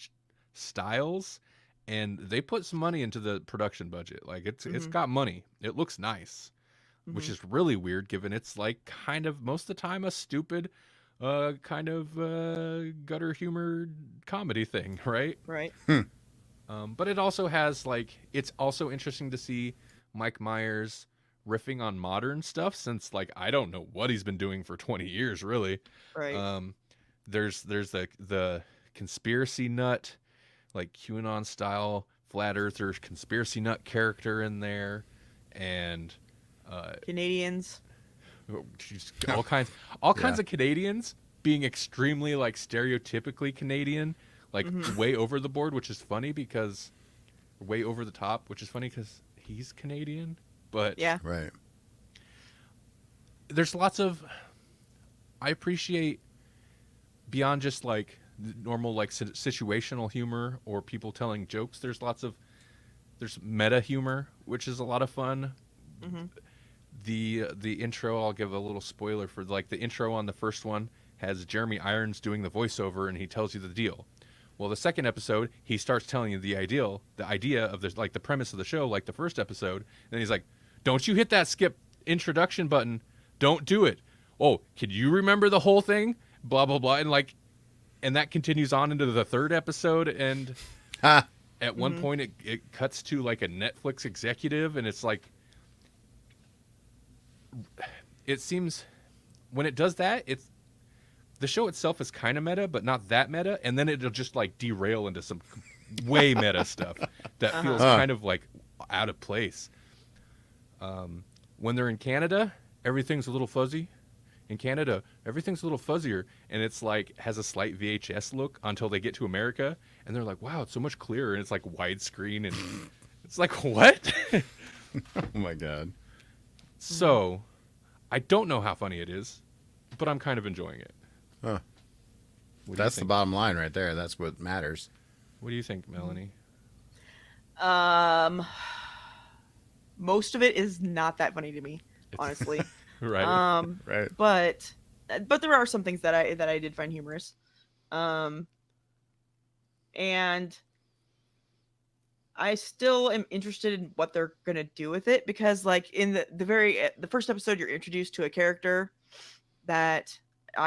S1: styles, and they put some money into the production budget. Like it's
S3: Mhm.
S1: got money. It looks nice, which
S3: Mhm.
S1: is really weird given it's like kind of most of the time a stupid kind of gutter humor comedy thing, right?
S3: Right.
S1: But it also has like it's also interesting to see Mike Myers riffing on modern stuff since like I don't know what he's been doing for 20 years really.
S3: Right.
S1: There's the conspiracy nut, like QAnon style flat earther conspiracy nut character in there, and
S3: Canadians.
S1: geez, all kinds of Canadians being extremely like stereotypically Canadian, like
S3: Mhm.
S1: way over the board, which is funny because way over the top, which is funny because he's Canadian. But
S3: Yeah.
S2: Right.
S1: there's lots of I appreciate beyond just like normal like situational humor or people telling jokes. There's meta humor, which is a lot of fun.
S3: Mhm.
S1: The intro, I'll give a little spoiler for like the intro on the first one has Jeremy Irons doing the voiceover and he tells you the deal. Well, the second episode, he starts telling you the idea of the premise of the show, like the first episode, and then he's like, "Don't you hit that skip introduction button. Don't do it. Oh, can you remember the whole thing? Blah blah blah." And that continues on into the third episode, and
S2: Ha.
S1: at one
S3: Mhm.
S1: point it cuts to like a Netflix executive, and it's like it seems when it does that, the show itself is kind of meta, but not that meta, and then it'll just like derail into some way meta stuff that feels
S2: Uh-huh.
S1: kind of like out of place. When they're in Canada, everything's a little fuzzy. In Canada, everything's a little fuzzier, and it's like has a slight VHS look until they get to America, and they're like, "Wow, it's so much clearer," and it's like widescreen, and it's like, what?
S2: Oh my God.
S1: So, I don't know how funny it is, but I'm kind of enjoying it.
S2: Huh.
S1: What do you
S2: That's the
S1: think?
S2: bottom line right there. That's what matters.
S1: What do you think, Melanie?
S3: Most of it is not that funny to me, honestly.
S1: Right.
S2: Right.
S3: But there are some things that I did find humorous. And I still am interested in what they're gonna do with it because, like, in the first episode, you're introduced to a character that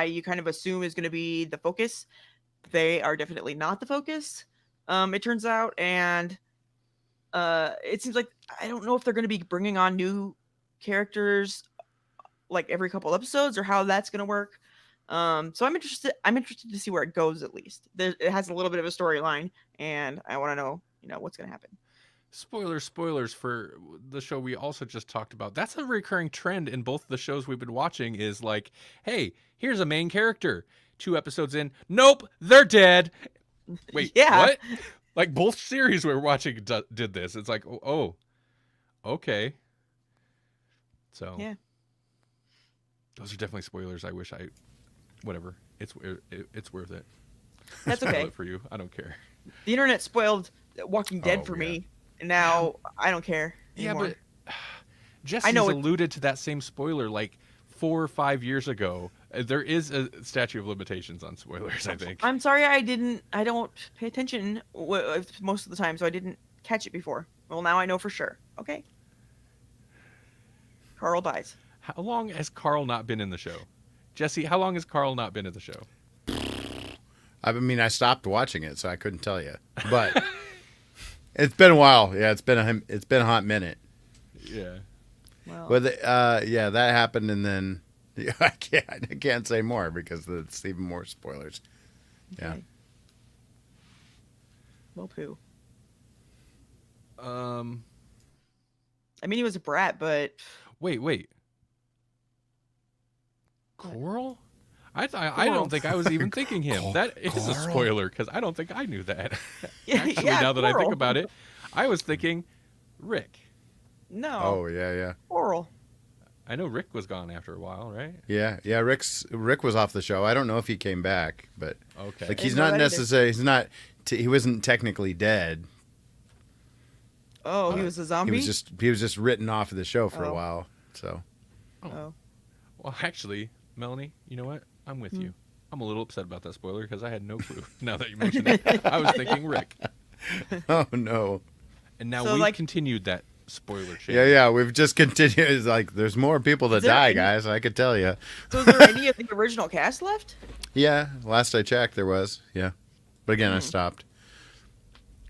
S3: you kind of assume is gonna be the focus. They are definitely not the focus. It turns out, and it seems like I don't know if they're gonna be bringing on new characters like every couple episodes or how that's gonna work. So I'm interested to see where it goes. At least it has a little bit of a storyline, and I want to know, what's gonna happen.
S1: Spoilers for the show we also just talked about. That's a recurring trend in both the shows we've been watching is like, hey, here's a main character. 2 episodes in, nope, they're dead. Wait,
S3: Yeah.
S1: what? Like both series we were watching did this. It's like, oh, Okay. So
S3: Yeah.
S1: those are definitely spoilers. I wish I, whatever. It's worth it.
S3: That's
S1: Spoil
S3: okay.
S1: it for you. I don't care.
S3: The internet spoiled Walking Dead
S2: Oh,
S3: for
S2: yeah.
S3: me, and now I don't care
S1: Yeah,
S3: anymore.
S1: but
S3: I
S1: Jesse's
S3: know it.
S1: alluded to that same spoiler like 4 or 5 years ago. There is a statute of limitations on spoilers, I think.
S3: I'm sorry, I don't pay attention most of the time, so I didn't catch it before. Well, now I know for sure. Okay. Carl dies.
S1: How long has Carl not been in the show? Jesse, how long has Carl not been in the show?
S2: I mean, I stopped watching it, so I couldn't tell you. But it's been a while. Yeah, it's been a hot minute.
S1: Yeah.
S3: Well,
S2: But yeah, that happened, and then I can't say more because it's even more spoilers. Yeah.
S3: okay. Well, poo.
S1: Um.
S3: I mean, he was a brat, but
S1: Wait. Coral? I
S3: Coral.
S1: don't think I was even thinking him. That is a
S2: Coral?
S1: spoiler because I don't think I knew that.
S3: Yeah,
S1: Actually,
S3: yeah,
S1: now that I think
S3: Coral.
S1: about it, I was thinking Rick.
S3: no.
S2: Oh yeah.
S3: Coral.
S1: I know Rick was gone after a while, right?
S2: Yeah. Rick was off the show. I don't know if he came back, but
S1: Okay.
S2: like
S3: I
S2: he's
S3: didn't know
S2: not
S3: that either.
S2: necessarily. He's not. He wasn't technically dead.
S3: Oh, he was a zombie.
S2: He was just written off of the show for a
S3: Oh.
S2: while. So
S3: Oh.
S1: Well, actually, Melanie, you know what? I'm with you. I'm a little upset about that spoiler because I had no clue. Now that you mentioned it, I was thinking Rick,
S2: oh no.
S1: and now
S3: So,
S1: we've
S3: like-
S1: continued that spoiler chain.
S2: Yeah. We've just continued. It's like there's more people that
S3: Is there
S2: die,
S3: any-
S2: guys. I could tell you.
S3: So, is there any of the original cast left?
S2: Yeah. Last I checked, there was. Yeah. But again, I stopped.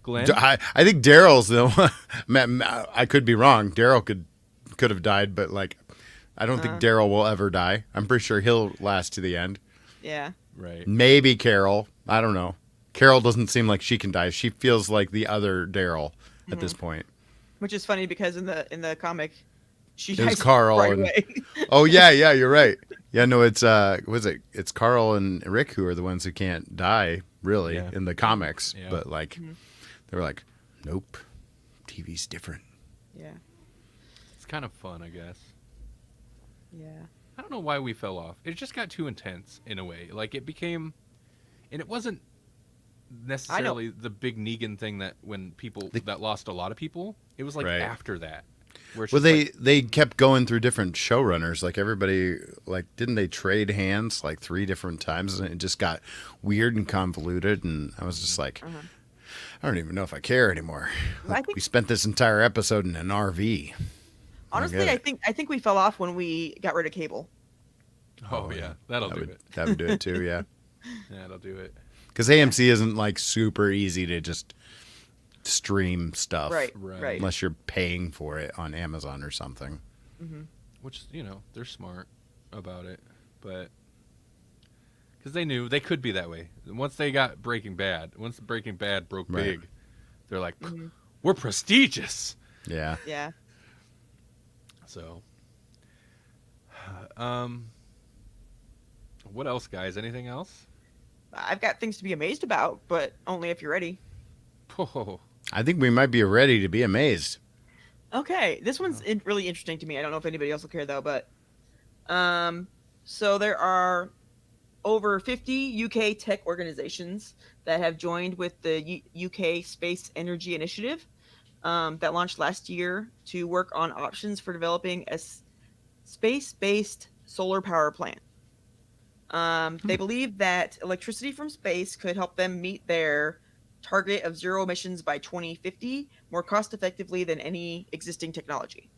S1: Glenn.
S2: I think Daryl's the one. Man, I could be wrong. Daryl could have died, but like, I don't think Daryl will ever die. I'm pretty sure he'll last to the end.
S3: Yeah.
S1: Right.
S2: Maybe Carol. I don't know. Carol doesn't seem like she can die. She feels like the other Daryl at this point.
S3: Which is funny because in the comic, she
S2: It was
S3: dies
S2: Carl
S3: right
S2: and-
S3: away.
S2: Oh yeah, you're right. Yeah, no, it's it's Carl and Rick who are the ones who can't die really
S1: Yeah.
S2: in the comics,
S1: Yeah.
S2: but like they were like, nope, TV's different.
S3: Yeah.
S1: It's kind of fun, I guess.
S3: Yeah.
S1: I don't know why we fell off. It just got too intense in a way. Like it became, and it wasn't necessarily the big Negan thing that when people that lost a lot of people. It was like
S2: Right.
S1: after that. Where it's
S2: Well,
S1: just like,
S2: they kept going through different showrunners. Like everybody, like didn't they trade hands like 3 different times, and it just got weird and convoluted. And I was just like, I don't even know if I care anymore.
S3: I
S2: Like,
S3: think-
S2: we spent this entire episode in an RV.
S3: Honestly,
S2: get
S3: I
S2: it.
S3: think we fell off when we got rid of cable.
S1: oh yeah, that'll do it.
S2: That would do it too, yeah.
S1: Yeah, that'll do it.
S2: Because AMC isn't like super easy to just stream stuff,
S3: Right.
S1: Right.
S3: Right.
S2: Unless you're paying for it on Amazon or something.
S1: Which they're smart about it, but because they knew they could be that way. Once they got Breaking Bad, once Breaking Bad broke
S2: Right.
S1: big, they're like, we're prestigious.
S2: Yeah.
S3: Yeah.
S1: So, what else, guys? Anything else?
S3: I've got things to be amazed about, but only if you're ready.
S1: Oh,
S2: I think we might be ready to be amazed.
S3: Okay, this one's really interesting to me. I don't know if anybody else will care though, but so there are over 50 UK tech organizations that have joined with the UK Space Energy Initiative that launched last year to work on options for developing a space-based solar power plant. They believe that electricity from space could help them meet their target of zero emissions by 2050 more cost effectively than any existing technology.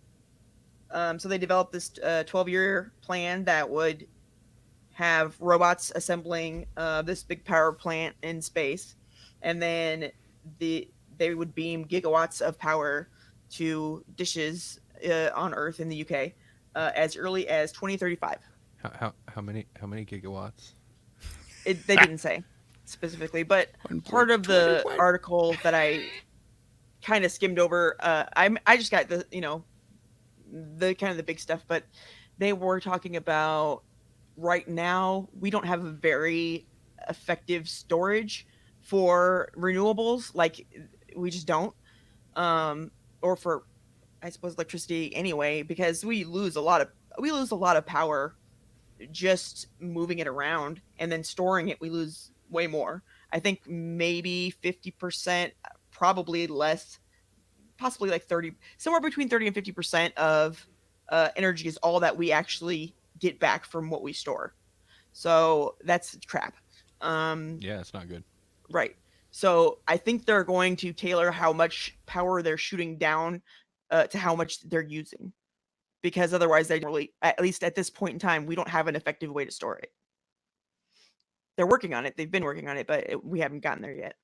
S3: So they developed this 12-year plan that would have robots assembling this big power plant in space, and then they would beam gigawatts of power to dishes on Earth in the UK as early as 2035.
S1: how many gigawatts?
S3: They didn't say specifically, but part of the article that I kind of skimmed over, I just got the the kind of the big stuff, but they were talking about right now we don't have a very effective storage for renewables, like we just don't, or for I suppose electricity anyway, because we lose a lot of power just moving it around, and then storing it we lose way more. I think maybe 50%, probably less, possibly like 30, somewhere between 30 and 50% of energy is all that we actually get back from what we store. So that's crap.
S1: Yeah, it's not good.
S3: Right. So I think they're going to tailor how much power they're shooting down to how much they're using, because otherwise they don't really, at least at this point in time, we don't have an effective way to store it. They're working on it. They've been working on it, but we haven't gotten there yet.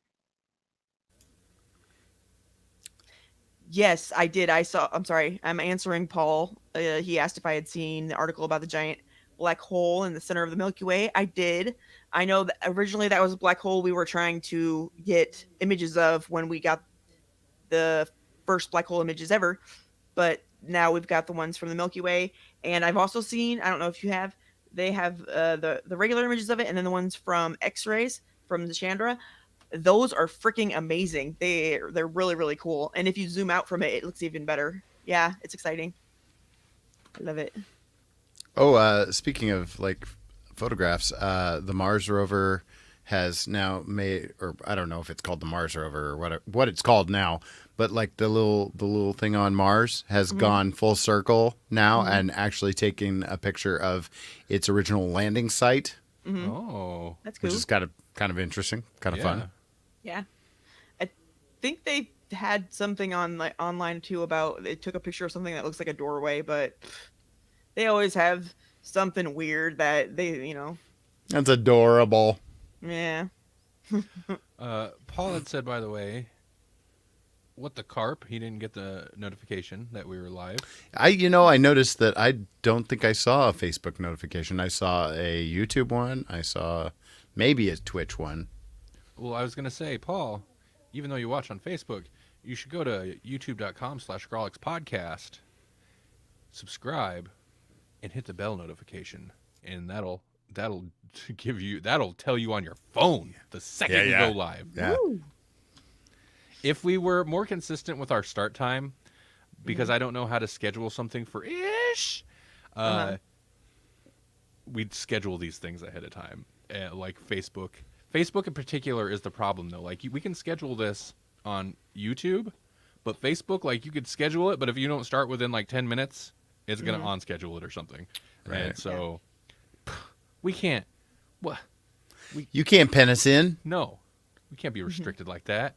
S3: Yes, I did. I'm sorry. I'm answering Paul. He asked if I had seen the article about the giant black hole in the center of the Milky Way. I did. I know that originally that was a black hole we were trying to get images of when we got the first black hole images ever, but now we've got the ones from the Milky Way. And I've also seen, I don't know if you have, they have the regular images of it, and then the ones from X-rays from the Chandra. Those are freaking amazing. They're really, really cool. And if you zoom out from it, it looks even better. Yeah, it's exciting. I love it.
S2: Oh, speaking of like photographs, the Mars rover has now made, or I don't know if it's called the Mars rover or what it's called now, but like the little thing on Mars has gone full circle now and actually taking a picture of its original landing site.
S1: Oh,
S3: that's cool.
S2: Which is kind of interesting, kind of fun.
S3: Yeah, I think they had something on like online too about they took a picture of something that looks like a doorway, but they always have something weird that they,
S2: That's adorable.
S3: Yeah.
S1: Paul had said, by the way, what the carp? He didn't get the notification that we were live.
S2: I noticed that I don't think I saw a Facebook notification. I saw a YouTube one. I saw maybe a Twitch one.
S1: Well, I was going to say, Paul, even though you watch on Facebook, you should go to youtube.com/Grawlix Podcast, subscribe, and hit the bell notification, and that'll tell you on your phone the second you go live.
S2: Yeah.
S3: Woo.
S1: If we were more consistent with our start time, because I don't know how to schedule something for ish, we'd schedule these things ahead of time. Like Facebook. Facebook in particular is the problem, though. Like, we can schedule this on YouTube, but Facebook, like, you could schedule it, but if you don't start within, like, 10 minutes, it's going to on-schedule it or something. Right. And so, we can't. What?
S2: You can't pen us in.
S1: No. We can't be restricted like that.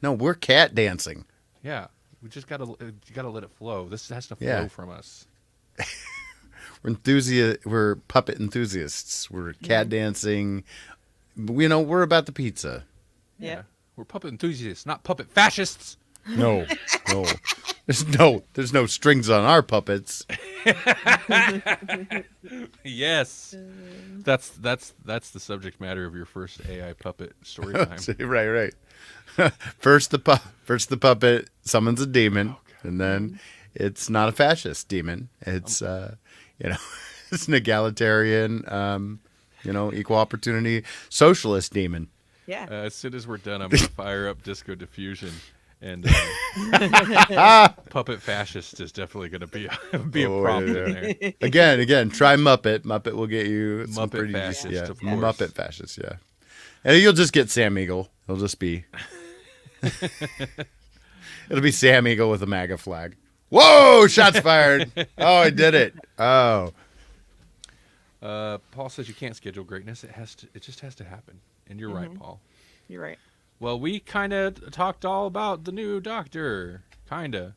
S2: No, we're cat dancing.
S1: Yeah. We just gotta let it flow. This has to flow from us.
S2: We're puppet enthusiasts. We're cat dancing. We're about the pizza.
S3: Yeah.
S1: We're puppet enthusiasts, not puppet fascists.
S2: No. There's no strings on our puppets.
S1: Yes. That's the subject matter of your first AI puppet story time.
S2: Right. First the puppet summons a demon, and then it's not a fascist demon. It's it's an egalitarian, equal opportunity socialist demon.
S3: Yeah.
S1: As soon as we're done, I'm gonna fire up Disco Diffusion, and puppet fascist is definitely gonna be a problem in there.
S2: Again, try Muppet. Muppet will get you some
S1: Muppet
S2: pretty
S1: fascist, of course.
S2: Muppet fascist, yeah. And you'll just get Sam Eagle. It'll just be. It'll be Sam Eagle with a MAGA flag. Whoa! Shots fired. Oh, I did it. Oh.
S1: Paul says you can't schedule greatness. It just has to happen. And you're right, Paul.
S3: You're right.
S1: Well, we kind of talked all about the new Doctor. Kinda.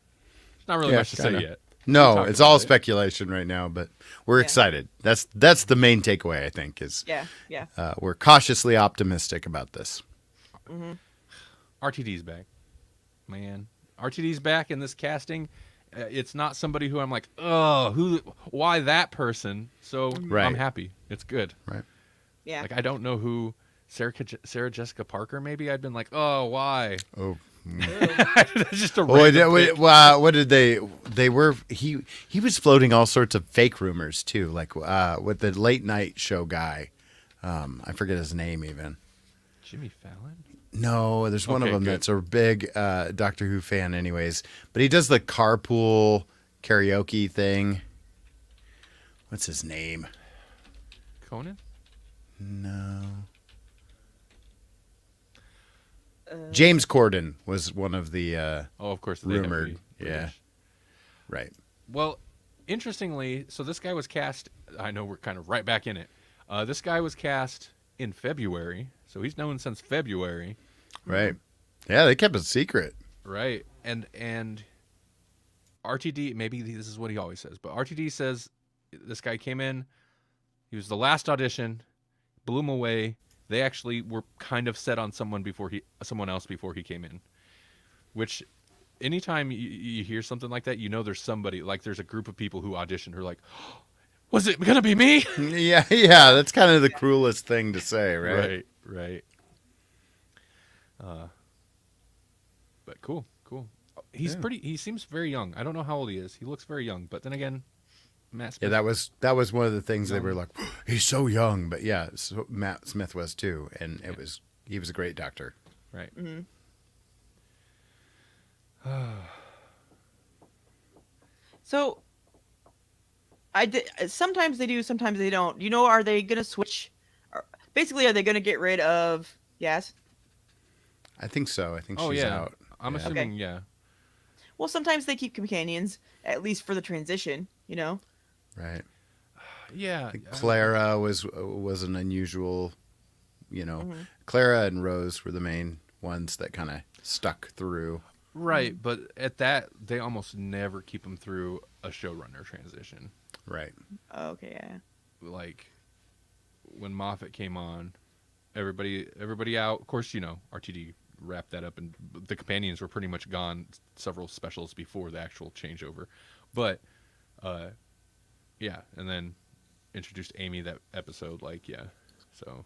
S1: There's not really much to say yet.
S2: No, it's all speculation right now, but we're excited. That's the main takeaway, I think, is we're cautiously optimistic about this.
S1: RTD's back. Man. RTD's back in this casting. It's not somebody who I'm like, why that person? So I'm happy. It's good.
S2: Right.
S3: Yeah.
S1: Like, I don't know who, Sarah Jessica Parker, maybe? I'd been like, why?
S2: Oh.
S1: That's just a random pick.
S2: What did they were, he was floating all sorts of fake rumors too, like with the late night show guy. I forget his name even.
S1: Jimmy Fallon?
S2: No, there's one of
S1: Okay,
S2: them
S1: good.
S2: that's a big Doctor Who fan, anyways. But he does the carpool karaoke thing. What's his name?
S1: Conan?
S2: No. James Corden was one of the
S1: Oh, of course. They have to
S2: rumored.
S1: be
S2: Yeah,
S1: British.
S2: right.
S1: Well, interestingly, so this guy was cast. I know we're kind of right back in it. This guy was cast in February, so he's known since February,
S2: Right. Yeah, they kept it secret.
S1: right? And RTD, maybe this is what he always says, but RTD says this guy came in. He was the last audition, blew him away. They actually were kind of set on someone else before he came in. Which, anytime you hear something like that, you know there's somebody, like there's a group of people who auditioned who are like, was it gonna be me?
S2: Yeah, yeah. That's kind of the cruelest thing to say, right?
S1: Right. But cool. He's
S2: Yeah.
S1: pretty. He seems very young. I don't know how old he is. He looks very young. But then again, Matt
S2: Yeah,
S1: Smith.
S2: that was one of the things they
S1: Young.
S2: were like, he's so young, but yeah, so Matt Smith was too, and he was a great doctor.
S1: Right.
S3: So I did. Sometimes they do, sometimes they don't. You know, are they gonna switch? Basically, are they gonna get rid of Yaz?
S2: I think so. I think
S1: Oh
S2: she's
S1: yeah.
S2: out.
S1: I'm
S2: Yeah.
S1: assuming. Yeah.
S3: Well, sometimes they keep companions, at least for the transition. You know.
S2: Right.
S1: Yeah.
S2: I think Clara was an unusual, you know.
S3: Mm-hmm.
S2: Clara and Rose were the main ones that kind of stuck through.
S1: Right. But at that, they almost never keep him through a showrunner transition.
S2: Right.
S3: Okay. Yeah.
S1: Like when Moffat came on, everybody out. Of course, RTD wrapped that up, and the companions were pretty much gone several specials before the actual changeover. But yeah, and then introduced Amy that episode. Like, yeah, so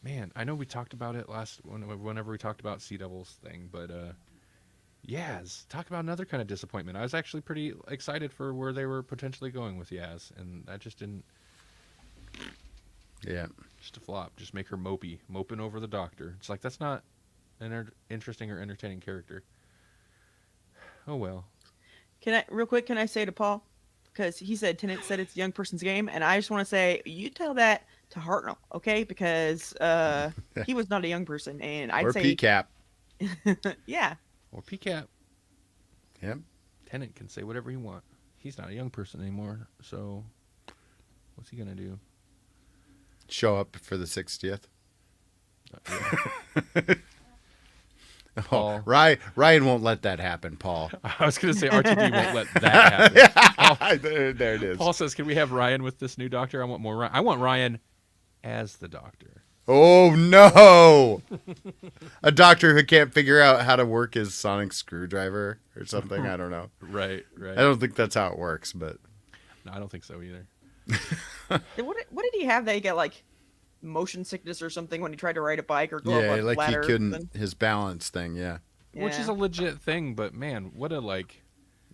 S1: man, I know we talked about it whenever we talked about Sea Devils thing, but Yaz, talk about another kind of disappointment. I was actually pretty excited for where they were potentially going with Yaz, and that just didn't.
S2: Yeah.
S1: Just a flop. Just make her moping over the Doctor. It's like, that's not an interesting or entertaining character. Oh well.
S3: Real quick, can I say to Paul, because he said Tennant said it's a young person's game, and I just want to say you tell that to Hartnell, okay? Because he was not a young person, and I'd
S2: Or
S3: say
S2: PCAP.
S3: yeah.
S1: Or PCAP.
S2: Yep.
S1: Tennant can say whatever he wants. He's not a young person anymore, so what's he gonna do?
S2: Show up for the 60th.
S1: Yeah.
S2: Oh,
S1: Paul.
S2: Ryan won't let that happen, Paul.
S1: I was gonna say RTD won't let that happen.
S2: There it is.
S1: Paul says, "Can we have Ryan with this new Doctor? I want more Ryan. I want Ryan as the Doctor."
S2: Oh no! A doctor who can't figure out how to work his sonic screwdriver or something. I don't know.
S1: Right.
S2: I don't think that's how it works, but
S1: No, I don't think so either.
S3: What did he have that he got like motion sickness or something when he tried to ride a bike or go
S2: yeah,
S3: up a
S2: like
S3: ladder
S2: he
S3: or
S2: couldn't
S3: something?
S2: his balance thing. Yeah,
S1: Which is a legit thing, but man, what a like.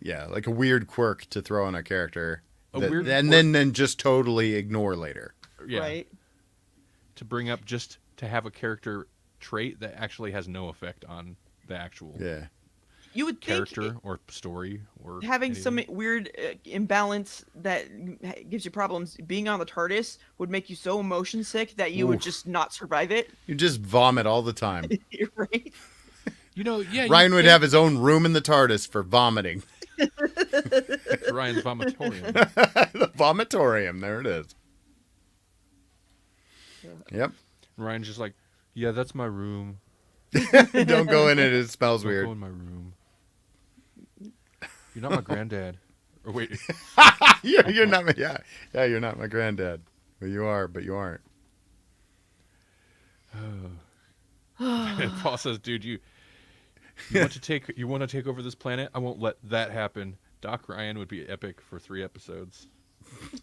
S2: yeah, like a weird quirk to throw on a character,
S1: Weird
S2: and
S1: quirk.
S2: then just totally ignore later.
S1: Yeah.
S3: Right.
S1: To bring up just to have a character trait that actually has no effect on the actual
S2: Yeah,
S3: You would think
S1: character or story or
S3: having some
S1: anything.
S3: weird imbalance that gives you problems being on the TARDIS would make you so motion sick that you would
S2: Oof.
S3: just not survive it.
S2: you just vomit all the time.
S3: Right?
S1: Yeah.
S2: Ryan would have his own room in the TARDIS for vomiting.
S1: Ryan's vomitorium.
S2: The vomitorium. There it is. Yep.
S1: Ryan's just like, yeah, that's my room.
S2: Don't go in it. It smells
S1: Don't
S2: weird.
S1: go in my room. You're not my granddad. Or wait,
S2: You're not my you're not my granddad. Well, you are, but you aren't.
S1: and Paul says, dude, you want to take over this planet? I won't let that happen. Doc Ryan would be epic for 3 episodes.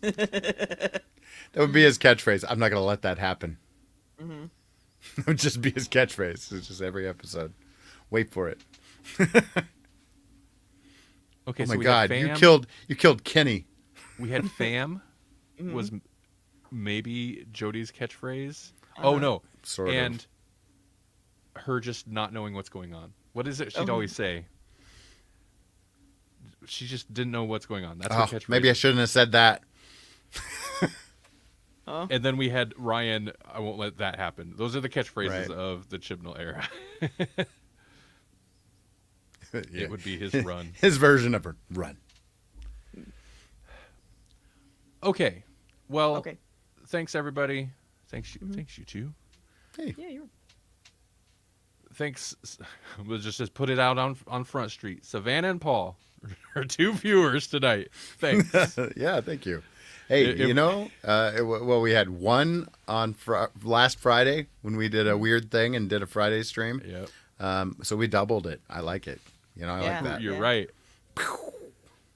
S2: That would be his catchphrase. I'm not going to let that happen.
S3: Mm-hmm.
S2: It would just be his catchphrase. It's just every episode. Wait for it.
S1: Okay,
S2: Oh
S1: so
S2: my
S1: we
S2: God!
S1: had
S2: You
S1: Fam.
S2: killed Kenny.
S1: We had Fam
S3: Mhm.
S1: was maybe Jodie's catchphrase. Oh no,
S2: Sort
S1: and
S2: of.
S1: her just not knowing what's going on. What is it she'd always say? She just didn't know what's going on. That's her catchphrase.
S2: Maybe I shouldn't have said that.
S1: And then we had Ryan, I won't let that happen. Those are the catchphrases
S2: Right.
S1: of the Chibnall era.
S2: Yeah.
S1: It would be his run.
S2: His version of a run.
S1: Okay. Well,
S3: Okay.
S1: thanks everybody. Thanks you too.
S2: Hey.
S3: Yeah, you're.
S1: Thanks. We'll just put it out on Front Street. Savannah and Paul are 2 viewers tonight. Thanks.
S2: Yeah, thank you. Hey, we had one on last Friday when we did a weird thing and did a Friday stream.
S1: Yep.
S2: So we doubled it. I like it. I like that.
S1: You're right.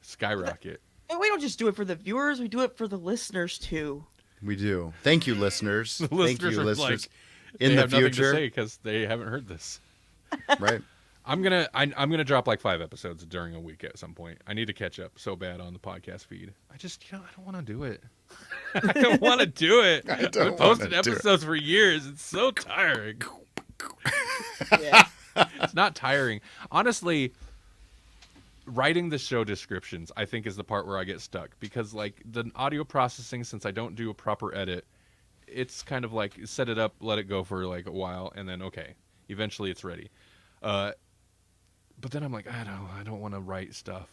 S1: Skyrocket.
S3: And we don't just do it for the viewers; we do it for the listeners too.
S2: We do. Thank you, listeners.
S1: The
S2: Thank you,
S1: are
S2: listeners.
S1: they
S2: In the
S1: have nothing to
S2: future,
S1: say because they haven't heard this.
S2: right?
S1: I'm gonna drop like 5 episodes during a week at some point. I need to catch up so bad on the podcast feed. I just I don't want to do it. I don't want to do it. I've been posting episodes for years. It's so tiring.
S3: Yeah.
S1: It's not tiring. Honestly, writing the show descriptions, I think, is the part where I get stuck. Because, like, the audio processing, since I don't do a proper edit, it's kind of like set it up, let it go for, like, a while, and then, okay, eventually it's ready. But then I'm like, I don't want to write stuff.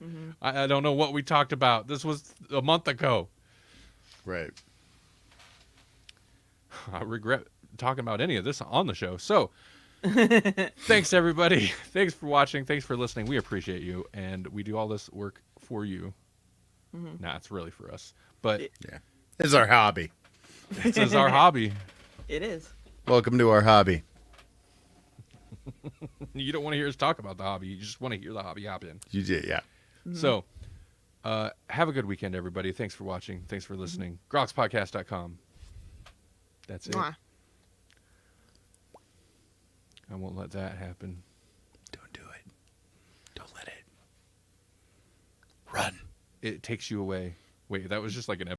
S3: Mm-hmm.
S1: I don't know what we talked about. This was a month ago.
S2: Right.
S1: I regret talking about any of this on the show. So, thanks everybody. Thanks for watching. Thanks for listening. We appreciate you, and we do all this work for you.
S3: Mm-hmm.
S1: Nah, it's really for us, but
S2: Yeah. It's our hobby.
S1: this is our hobby.
S3: It is.
S2: Welcome to our hobby.
S1: You don't want to hear us talk about the hobby. You just want to hear the hobby happen.
S2: You did, yeah.
S3: Mm-hmm.
S1: So, have a good weekend, everybody. Thanks for watching. Thanks for listening. Grawlixpodcast.com. That's it.
S3: Mwah.
S1: I won't let that happen.
S2: Don't do it. Don't let it. Run.
S1: It takes you away. Wait, that was just like an